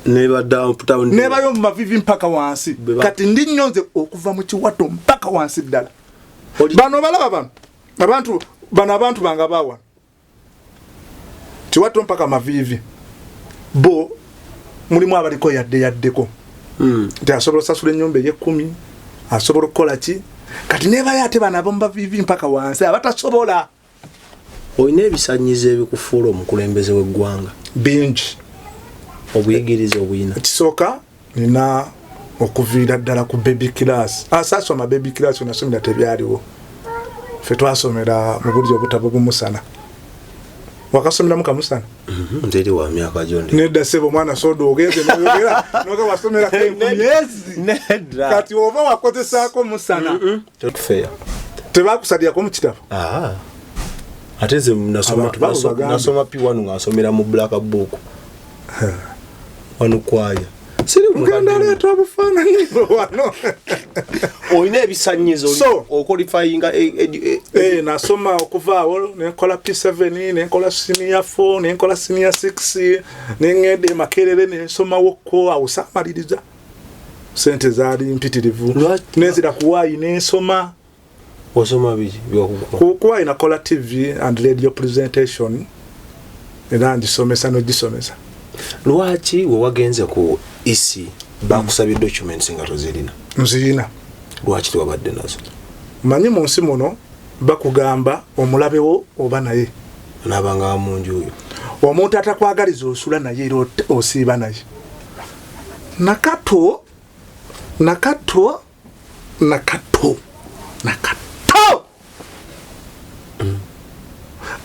nebayo mu mavivi mpaka wansi kati ndi nnyo nze okuva mu kiwato mpaka wansi ddala bano balaba abantu banga bawa kiwato mpaka mavivi bo mulimu abaliko yaddeko nti asobola osasula ennyumba ey'10 asobola okukola ki kati nebayo ate bano ab'omu mavivi mpaka wansi abatasobola olina ebisanyizo ebikufuula omukulembeze w'eggwanga bingi obuyigiriza obuyina ekisooka nina okuviira ddala ku baby class sasoma baby class nasomera tebyaliwo fe twasomera mu buryo butabugumusana wakasomera mu kamusana nzeri wa myaka jonde nedda sebo mwana sodo ogeze n'ogera noga wasomera kuyezi nedda kati ova wakozesako musana fair tebakusalira ko mu kitabo ateze nasoma P1 ngasomera mu black book wano kwaya siri muganda leto obufaananyi wano oyina ebisanyizo oqualifyinga nasoma okuva awo nenkola P7 nenkola senior 4 nenkola senior 6 nengede makerere nensomawo ko awo samaliriza sente zaali mpitirivu nezira kuwayi nensoma osoma biki kuwayi nakola TV and radio presentation era njisomesa nogisomesa lwaki we wagenze ku isi bakusabye documents nga tozirina nzirina lwaki tewabadde nazo manyi mu nsi muno bakugamba omulabewo oba naye nabanga munju oyo omuntu atakwagaliza osula naye era osiiba naye nakato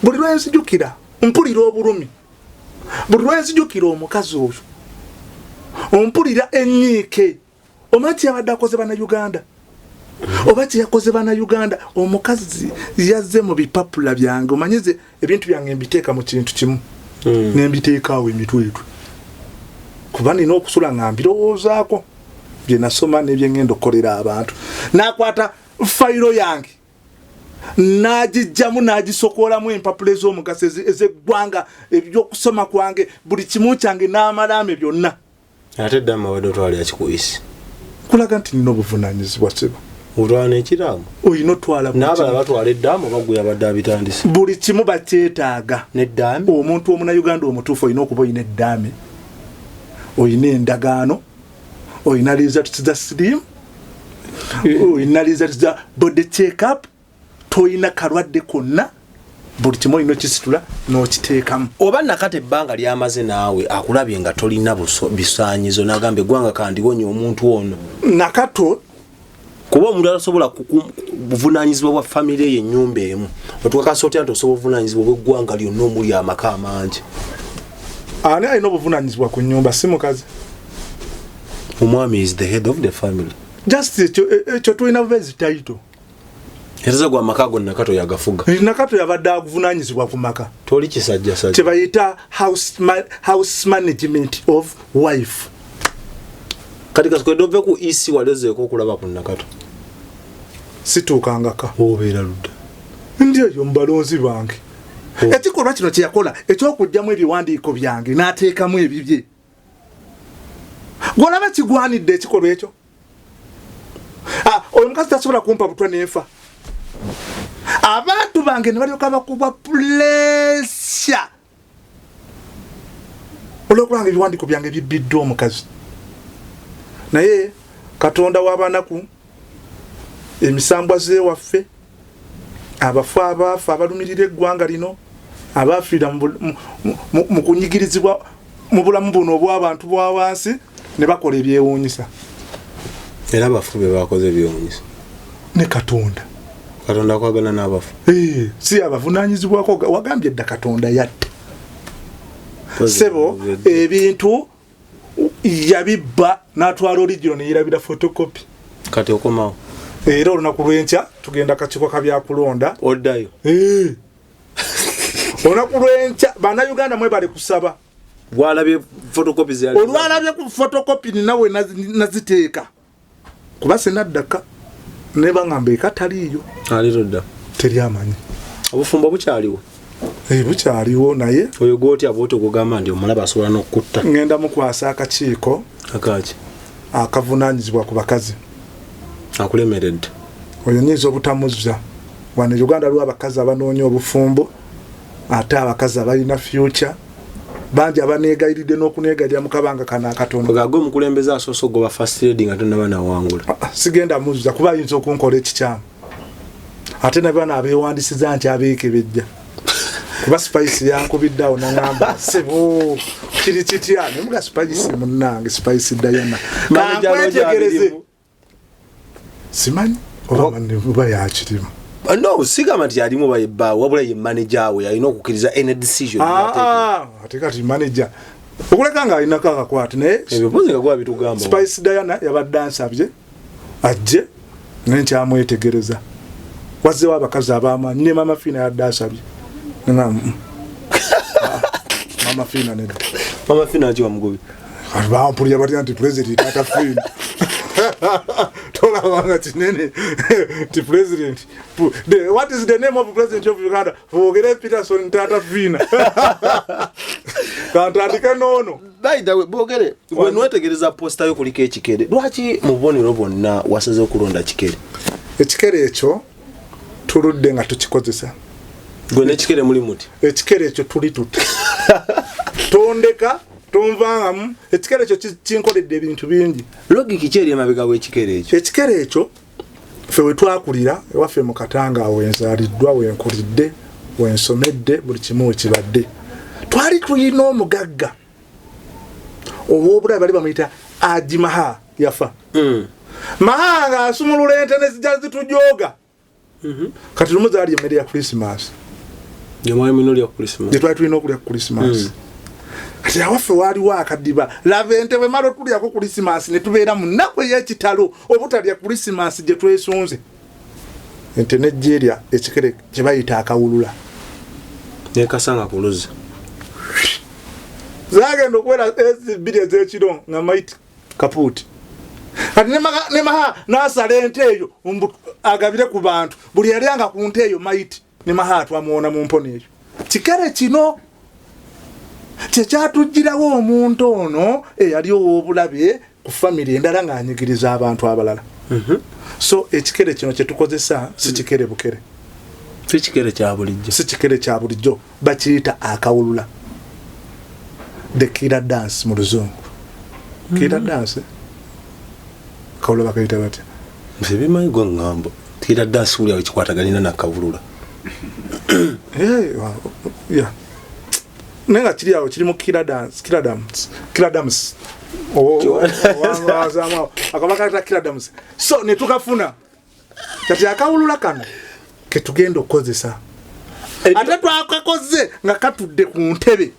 buli lwenzijukira mpulira obulumi buli lwenzijukira omukazi oyo ompulira enyiike omati abadde akoze bannayuganda oba kyeyakoze bannayuganda omukazi yazze mu bipapula byange omanyize ebintu byange mbiteeka mu kintu kimu nembiteekaawo emitwetwe kuba nina okusula nga mbirowoozaako bye nasoma n'ebye ngenda okukolera abantu nakwata fayiro yange najijjamu nagisokoolamu empapula ez'omugaso ez'eggwanga ebyokusoma kwange buli kimu kyange n'amalaame byonna ate dama wadde otwala yakikuisi kulaga nti nina obuvunaanyizibwa sebo otwala ekiramu oyina otwala n'abala batwala eddamu bagwe abadde abitandise buli kimu bakyetaaga n'eddaami omuntu omunnayuganda omutuufu olina okuba olina eddaami olina endagaano olina results za sirimu olina results za body check up toyina kalwadde konna buli kimu olina okisitula n'okiteekamu oba nakati ebbanga lyamaze naawe akulabye nga tolina bisaanyizo nagambe gwanga kandiwonya omuntu ono nakato kuba omuntu atasobola buvunaanyizibwa bwa famire ye ennyumba emu otukakasa otya nti osobola obuvunaanyizibwa bw'eggwanga lyonna omuli amaka amangi ani alina obuvunaanyizibwa ku nnyumba si mukazi omwami is the head of the family just ekyo tulina buvezi taito eraza gwa maka gonna nakato yagafuga nakato yabadde avunaanyizibwa ku maka toli kisajja sajja kyebayita house management of wife kati kasikwedde ove ku isi walezeeko okulaba ku nakato situukangaka obeera ludda ndi eyo mubalonzi bange ekikolwa kino kyeyakola ekyokugjamu ebiwandiiko byange n'ateekamu ebibye gwolaba kigwanidde ekikolwa ekyo oyo mukazi tasobola kumpa butwa neefa abantu bange ne balyoka bakubwa pulesya olwokulanga ebiwandiiko byange bibbiddwa omukazi naye katonda w'abanaku emisambwa z'ewaffe abafu abaafa abalumirira eggwanga lino abaafiira mu kunyigirizibwa mu bulamu buno obw'abantu bwa wansi ne bakola ebyewuunyisa era abafu be bakoze ebyewuunyisa ne katonda kwagala n'abafu si abavunaanyizibwako wagambye edda katonda yatte sebo ebintu yabibba n'atwala oligiro neyirabira photocopy kati okomawo era olunaku lw'enkya tugenda kakiiko kabyakulonda oddayo olunaku lw'enkya bannayuganda mwebale kusaba gwalabye photocopy olwalabye ku photocopy ninawe naziteeka kuba senaddaka nebangamba ekataliiyo alirodda teri amanyi obufumbo bukyaliwo bukyaliwo naye oyo gwotya bwoti okugamba nti omulaba asobola n'okukutta ngenda mukwasa akakiiko akaki akavunaanyizibwa ku bakazi akulemeredde oyo nyinza obutamuzza wano Uganda lwa abakazi abanoonya obufumbo ate abakazi abalina future bangi abaneegayiridde n'okuneegalira mu kabanga kana akatono ogagwe omukulembeze asoose ogoba first trading ate nabana wangula sigenda muzza kuba ayinza okunkola ekikyamu ate nabana abeewandisiza nti abeekebejja kuba spice yankubiddeawo nangamba sebo kiri kitya nemuga spice munnange spice Diana kankwetegereze simanyi oba yakirimu No, sigama nti alimu bayibba wabula ye manager we alina okukkiriza any decision. Ate kati manager okuleka nga alina kakakwati naye ebyo pozi nga gwa bitugamba. Spice Diana yabadde ansabye ajje nenkyamwetegereza wazzewo abakazi ab'amaanyi ne Mama Fina yadde asabye Mama Fina nedda. Mama Fina ajiwa mugobi bampulira batya nti president Tata Fina tolabanga kinene ti president. What is the name of president of Uganda? Fogere Peterson Tata Fina. Kantandika nono. By the way, bogere when wetegereza posta yo kuliko ekikere. Lwaki mubonero bonna wasaze okulonda kikere? Ekikere ekyo tuludde nga tukikozesa. Gwe n'ekikere muli muti. Ekikere ekyo tuli tuti. Tondeka tonvangamu ekikere ekyo kinkoledde ebintu bingi. Logiki ki eri emabega w'ekikere ekyo? Ekikere ekyo ffe we twakulira ewaffe mu Katanga wenzaaliddwa wenkulidde wensomedde buli kimu ekibadde twali tulina omugagga ow'obulabe bali bamuyita Haji Maha yafa. Maha nga asumulula ente ne zijja zitujooga. Kati lumu zaali emmere ya Christmas. Gye twali tulina okulya ku Christmas. Kati awaffe waaliwo akadiba lava ente bwe mala otulyako Christmas ne tubeera mu nnaku ey'ekitalo obutalya Christmas gye twesunze. Ente nejjeerya ekikere kye bayita akawulula. Nekasanga ku luzzi. Zaagenda okubeera ebbiri ez'ekiro nga maiti kapuuti. Kati ne Maha n'asala ente eyo agabire ku bantu. Buli yalyanga ku nte eyo maiti ne Maha twamuwona mu mpono eyo. Kikere kino kyatujjirawo omuntu ono eyali ow'obulabe ku family endala ng'anyigiriza abantu abalala. So ekikere kino kye tukozesa si kikere bukere. Si kikere kya bulijjo. Si kikere kya bulijjo. Bakiyita akawulula. The killer dance mu luzungu. Killer dance. Kawulula bakayita batya? Nze bimanyi gwe ngamba. Killer dance uli awikikwataganina nakawulula. Yeah. Nenga kiri awo kiri mu killer dance. Akabaka killer dance. So ne tukafuna. Kati akawulula kano ke tugenda okukozesa. Ate twakakoze nga katudde ku ntebe.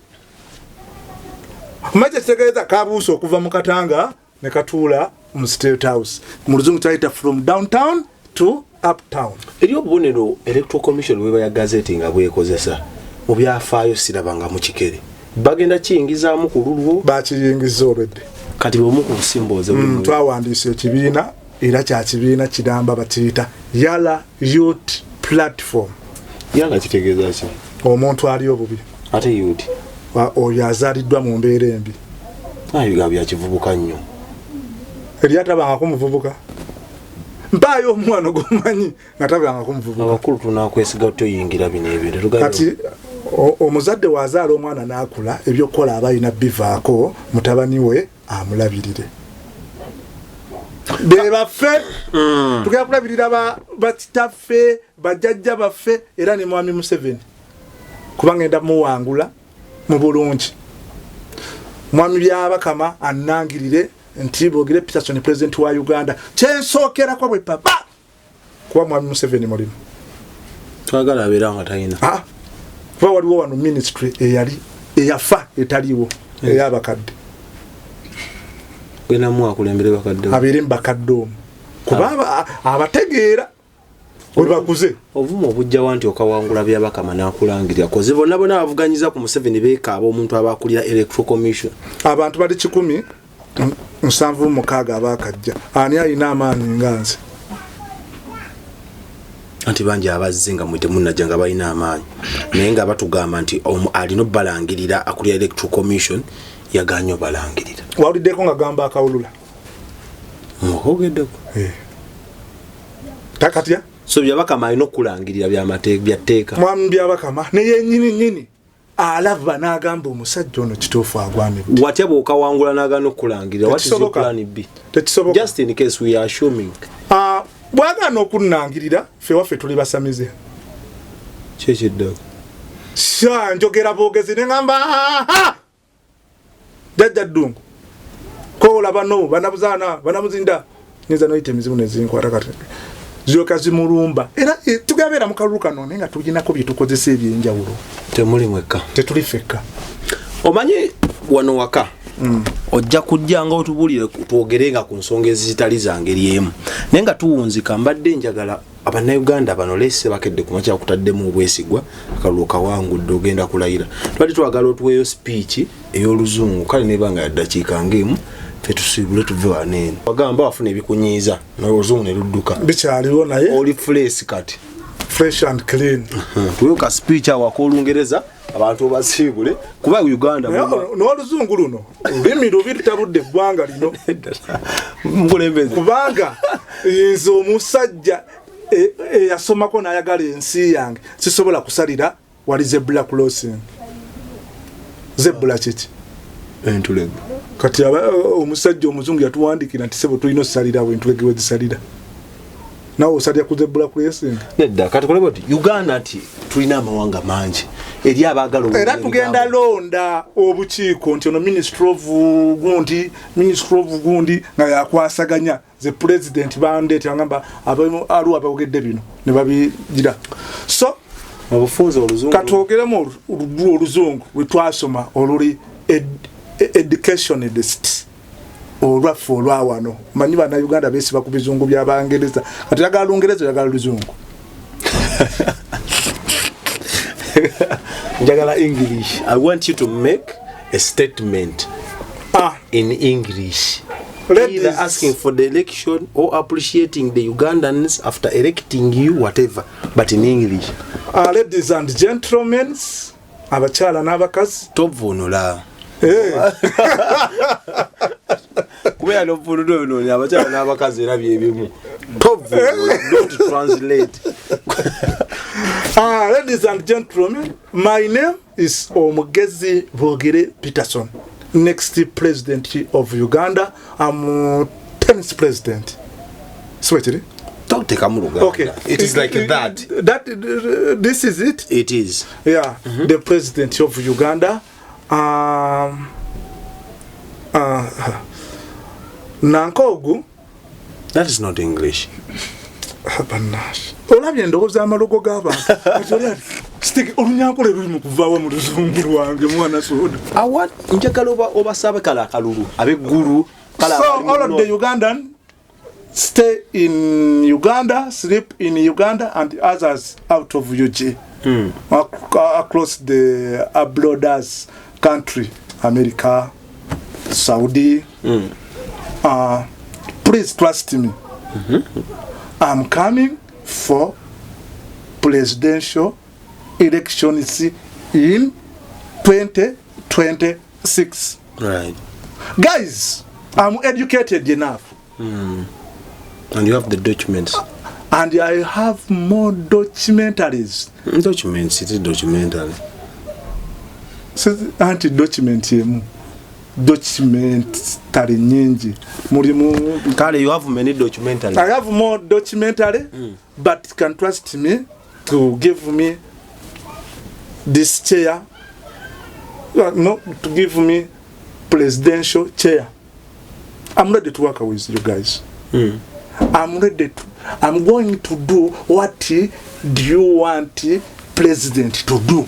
Maje tegeeza kabuuso okuva mu Katanga ne katuula mu State House. Mu luzungu kyayita from downtown to uptown. Eriyo obubonero Electoral Commission bwe ya gazeti nga bwekozesa. Mu byafaayo sirabanga mu kikere. Bagenda kiyingizaamu ku lulwo. Bakiyingiza already. Kati bwe mu kusimboze buli twawandiise ekibiina era kya kibiina kidamba bakiyita Yala Youth Platform. Yala kitegeeza ki? Omuntu ali obubi. Ate youth. Oyo azaaliddwa mu mbeera embi. Biga bya kivubuka nnyo. Eri atabanga ku muvubuka. Mpaayo omwana gomanyi nga tabanga ku muvubuka. Abakulu tunakwesiga toyingira bino ebyo. Kati omuzadde wazaala omwana n'akula ebyokukola abalina bivaako mutabani we amulabirire. Be baffe tugenda kulabirira bakitaffe bajjajja baffe era ne Mwami Museveni kubanga enda muwangula mu bulungi. Mwami Byabakama annangirire nti bogire Peterson president wa Uganda kyensookerako bwe papa kuba Mwami Museveni mulimu. Twagala abeera nga talina. Kuba waliwo wano ministry eyafa etaliwo ey'abakadde. Gwena mu akulembere bakadde. Abeere mbakadde omu. Kuba abategeera we bakuze. Ovumo obujja wanti okawangula Byabakama n'akulangirira. Koze bonna bavuganyiza ku Museveni beekaaba omuntu abakulira Electoral Commission. Abantu bali 176 abakajja. Ani alina amaanyi nga nze? Anti bangi abazze nga mwite munnajja nga balina amaanyi. Naye nga batugamba nti alina obbalangirira akulira Electoral Commission yaganya obalangirira. Wawuliddeko nga gamba akawulula? Muhogeddeko. Takatya? So Byabakama alina okulangirira byateeka. Mwami Byabakama ne yennyini alava n'agamba omusajja ono kituufu agwamidde. Watya bw'okawangula n'agaana okulangirira? What is your plan B? Just in case we are assuming. Bwagaana okunnangirira ffe waffe tuli basamize. Kyekiddako. Njogera boogezi ne ngamba jajja ddungu. Ko olaba no banabuzaana banamuzinda. Niza noyita emizimu nezinkwata kati. zioka zimulumba era tugabeera mu kalulu kano naye nga tulinako bye tukozesa ebyenjawulo temuli mwekka tetuli fekka omanyi wano waka ojja kujja nga otubulire twogerenga ku nsonga ezitali zangeri emu naye nga tuwunzika mbadde njagala abannayuganda bano lese bakedde ku makya kutaddemu obwesigwa akalulu kawangudde ogenda kulayira twali twagala otuweeyo speech ey'oluzungu kale nebanga ya ddakiika ng'emu fetusibule tuve waneeno wagamba wafuna ebikunyiiza n'oluzungu ne ludduka bikyaliwo naye oli fresh kati fresh and clean tuweeyo ka speech awaka olungereza abantu obasiibule kuba Uganda n'oluzungu luno lulimi lubi lutabudde eggwanga lino mukulembeze kubanga nze omusajja eyasomako n'ayagala ensi yange sisobola kusalira wali zebula crossing zebula kiki entulege kati omusajja omuzungu yatuwandikira nti sebo tulina osalirawo entulege wezisalira nawe osalira ku zebula crossing nedda kati koleba ti Uganda nti tulina amawanga mangi eri abaagala era tugenda londa obukiiko nti ono ministry of gundi nga yakwasaganya the president bandeeta ngamba alu abawogedde bino ne babigira so obufunze oluzungu katwogeremu oluzungu wetwasoma oluli educationalist olwaffe olwawano manyi bannayuganda beesiba ku bizungu by'abangereza kati yagala lungereza yagala luzungu njagala English. I want you to make a statement in English. Either asking for the election or appreciating the Ugandans after electing you, whatever, but in English. Ladies and gentlemen, abachala n'abakazi tovunula kubera n'ovunula abachala n'abakazi era byebimu tovunula don't translate. Ladies and gentlemen, my name is Omugezi Bogere Peterson, next president of Uganda. I'm 10th president. Sweetie? Don't take a muruga. Okay. It is like that. This is it? It is. Yeah, the president of Uganda. Nankogu. That is not English. Banash. Olabye endowooza amalogo g'abantu. Stick olunyankole luli mu kuvaawo mu luzungu lwange mwana soda. Awat njagala obasabe kala akalulu abeggulu kala. So all of the Ugandan stay in Uganda, sleep in Uganda, and others out of UG. Across the abroaders country, America, Saudi. Please trust me. I'm coming for presidential elections in 2026. Right. Guys, I'm educated enough. And you have the documents. And I have more documentaries. Documents, it is documentary. Anti-document documentary nyingi mulimu kale you have many documentary. I have more documentary but can trust me to give me this chair no to give me presidential chair. I'm ready to work with you guys. I'm going to do what do you want president to do.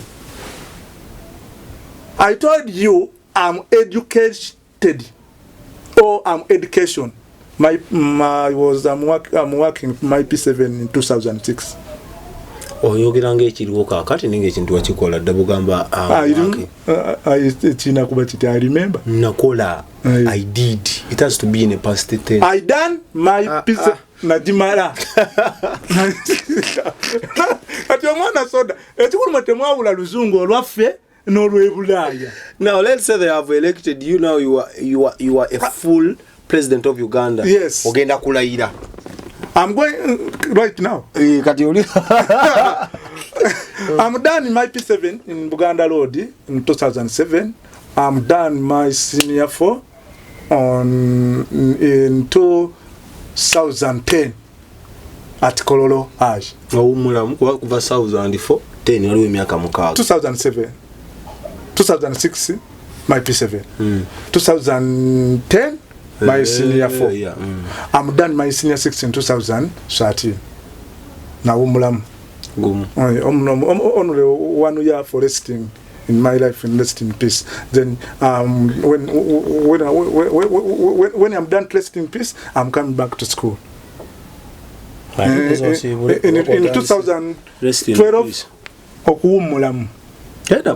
I told you I'm educated or I'm education. I'm working my P7 in 2006. Oyogera ng'ekiriwo kaakati ninga ekintu wakikola dda bugamba China kuba kiti I remember. Nakola I did. It has to be in a past tense. I done my P7 najimala. Ati omwana soda ekikulu temwawula luzungu olwaffe n'olwebulaya. Now let's say they have elected you, now you are a full president of Uganda. Yes. Ogenda kulayira. I'm going right now. Kati oli. I'm done in my P7 in Buganda Road in 2007. I'm done my senior 4 in 2010 at Kololo Ash. Mulamu kuva 2004 10 waliwo emyaka mukaaga. 2007 2006 my P7. 2010 my senior 4. I'm done my senior 6 in 2013. nawo mulamu gumu only 1 year for resting in my life and rest in peace. Then when I'm done rest in peace, I'm coming back to school. In 2012 okuwumulamu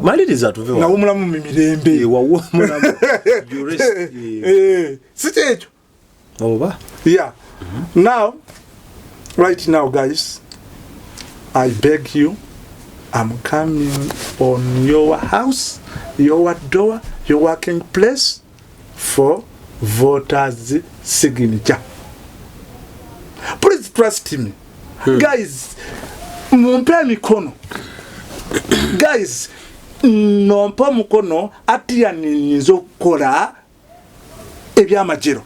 maliriza tuve nawumulamu mimirembe wawumulamu sitekyo oba yeah. Now right now guys, I beg you, I'm coming on your house, your door, your working place for voters signature. Please trust me. Guys, mumpe mikono. Guys, nompa mukono atia ninyizo kola ebyamajiro.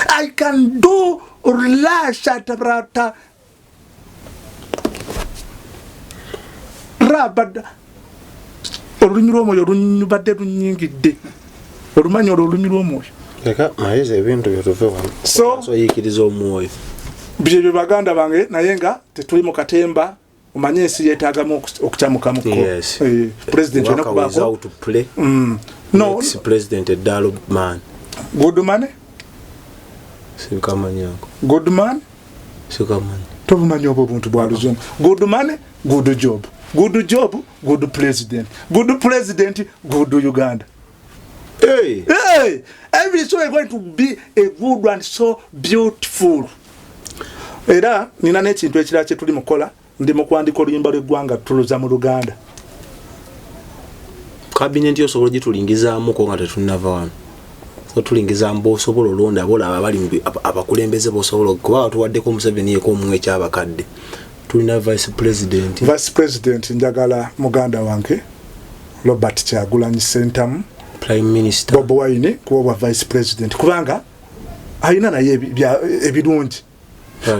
I can do rata rabada olulimi lw'omwoyo lunyubadde lunyingidde olumanyi olulimi lw'omwoyo leka mayeze ebintu byotuve wano so yikiriza omwoyo bye baganda bange naye nga tetuli mu katemba omanye ensi yeetaagamu okukyamukamuko president onakubaako to play no president eddaalo man good man sikamanyako good man sikamanya tobumanyi obwo buntu bwa luzungu good man good job, good job, good president, good president, good Uganda. Hey, hey, every show is going to be a good one, so beautiful. Era nina n'ekintu ekirala kye tuli mukola ndi mu kuandika oluyimba lw'eggwanga tuluza mu Luganda. Cabinet osobola gitulingizaamu ko nga tetunava wano. So tulingiza mbosobola olonda abola abali abakulembeze bosobola kuba tuwaddeko Museveni yeko omwe kyabakadde. Tulina vice president njagala muganda wange Robert Kyagulanyi Sentamu, prime minister Bobi Wine kuba vice president kubanga ayina naye ebirungi.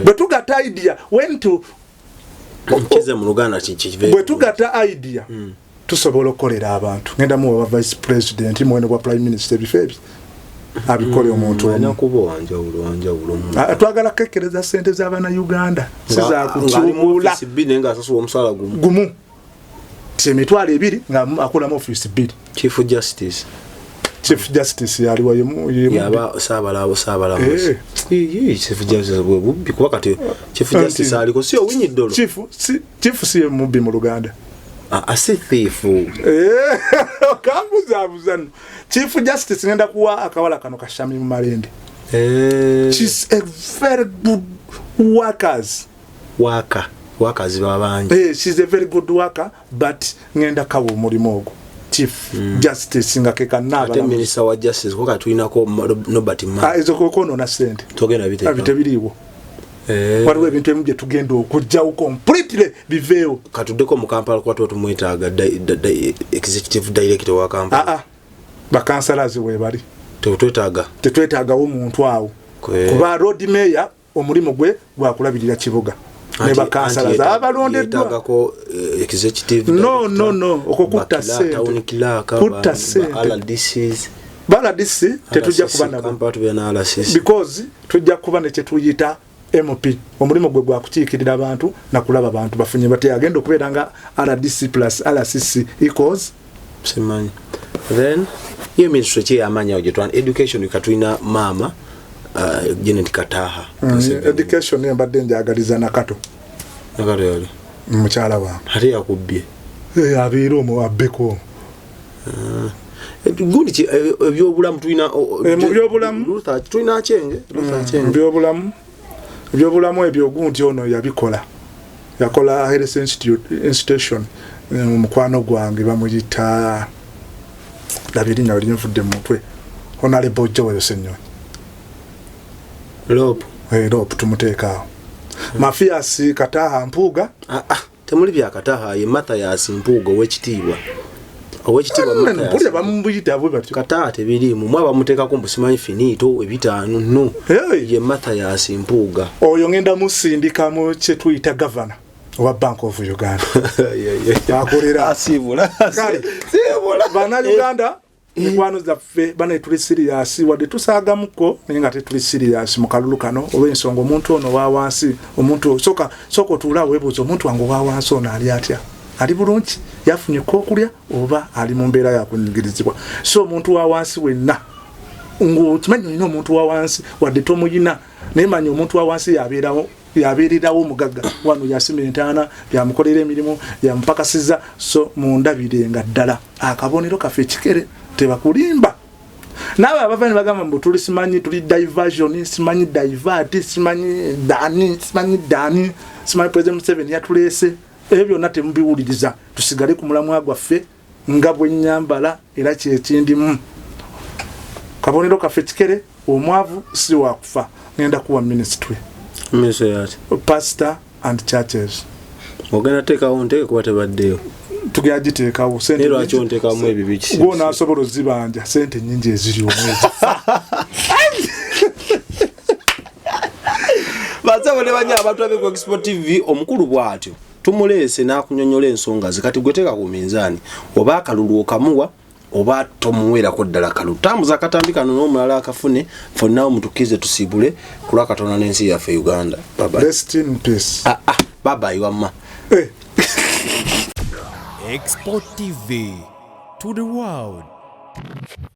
But to get idea when to kize mu Luganda kive but to get idea tusobola okolera abantu ngenda mu vice president mwene wa prime minister bifebi abikole omuntu anakubo wanjawulo twagala kekereza sente z'abana Uganda siza kuchumula sibine nga asasu omusala gumu temitwale 2 nga akola mu office 2 chief justice yali wa yaba sabala chief justice bubbi kuba kati chief justice aliko sio winyi dolo chief si mubbi mu Luganda ase thief kambuzabuzano chief justice ngenda kuwa akawala kano kashami mu Malende. She's a very good workers babanji. She's a very good worker but ngenda kawo mulimo ogwo chief justice ngakeka naba ate minister wa justice ko katuyinako Nobert Man ezo kono na sente togenda bitebiriwo waliwo ebintu ebimu bye tugenda okujjawo completely biveewo katuddeko mu Kampala kwa tumwetaaga executive director wa Kampala bakansalazi we bali tetwetaaga omuntu awo kuba road mayor omulimo gwe gwakulabirira kibuga ne bakansalazi abalondeddwa executive no okukutta sente baladisi tetujja kuba nabo because tujja kuba ne kyetuyita MP omulimo gwe gwakukiikirira abantu nakulaba abantu bafunye bate agenda okubeera nga RDC plus RCC equals simanyi then hiyo ministry che amanya ojetwan education ikatwina mama Janet Kataha education embadde njagaliza nakato yali mukyala wa hali yakubbye abiiro mu abbeko gundi ebyobulamu twina mu byobulamu twina chenge byobulamu ebyo gundi ono yabikola yakola health institution mukwano gwange bamuyita labirinya wali nfudde mutwe honorable Joel Senyonyi Lop tumuteekaawo Mafias Kataha Mpuuga temuli bya Kataha ye Mathias Mpuuga owekitiibwa mpulira bamuyita abo batyo Kataha tebirimu mwaba muteekako mbusimanyi finito ebitaano no ye Mathias Mpuuga oyo ngenda musindika mu kye tuyita governor wa Bank of Uganda akolera asibula bana Uganda Mikwano zaffe bana tuli serious wadde tusaagamuko naye nga tetuli serious mu kalulu kano olw'ensonga omuntu ono wa wansi omuntu soka otuula weebuuza omuntu wange wa wansi ono ali atya ali bulungi yafunye kokulya oba ali mu mbeera ya kunyigirizibwa so omuntu wa wansi wenna ng'okimanyi olina omuntu wa wansi wadde tomuyina naye manyi omuntu wa wansi yabeererawo omugagga wano yasima entaana yamukolera emirimu yamupakasiza so mundabirenga ddala akabonero kaffe ekikere tebakulimba nawe abava ne bagamba mbu tuli simanyi tuli diversion simanyi divert simanyi dani simanyi President Museveni yatuleese ebyo byonna temubiwuliriza tusigale ku mulamwa gwaffe nga bwe nnyambala era kyekindimu kabonero kaffe ekikere omwavu si wakufa ngenda kuwa ministry pastor and churches ogenda teekawo nteke kuba tebaddeyo tugenda giteekawo sente lwaki onteekamu ebibiki gwona asobola ozibanja sente nnyingi eziri omwezi basabo ne banya abantu ab'eku Expo TV omukulu bw'atyo tumuleese n'akunyonyola ensonga zikati gwe teeka ku minzaani oba akalulu okamuwa oba tomuweerako ddala kalulu tambuza akatambi kano n'omulala akafune fonna omutukize tusiibule kulwa Katonda n'ensi yaffe Uganda. Rest in peace. Bye wamma. Expo TV to the world.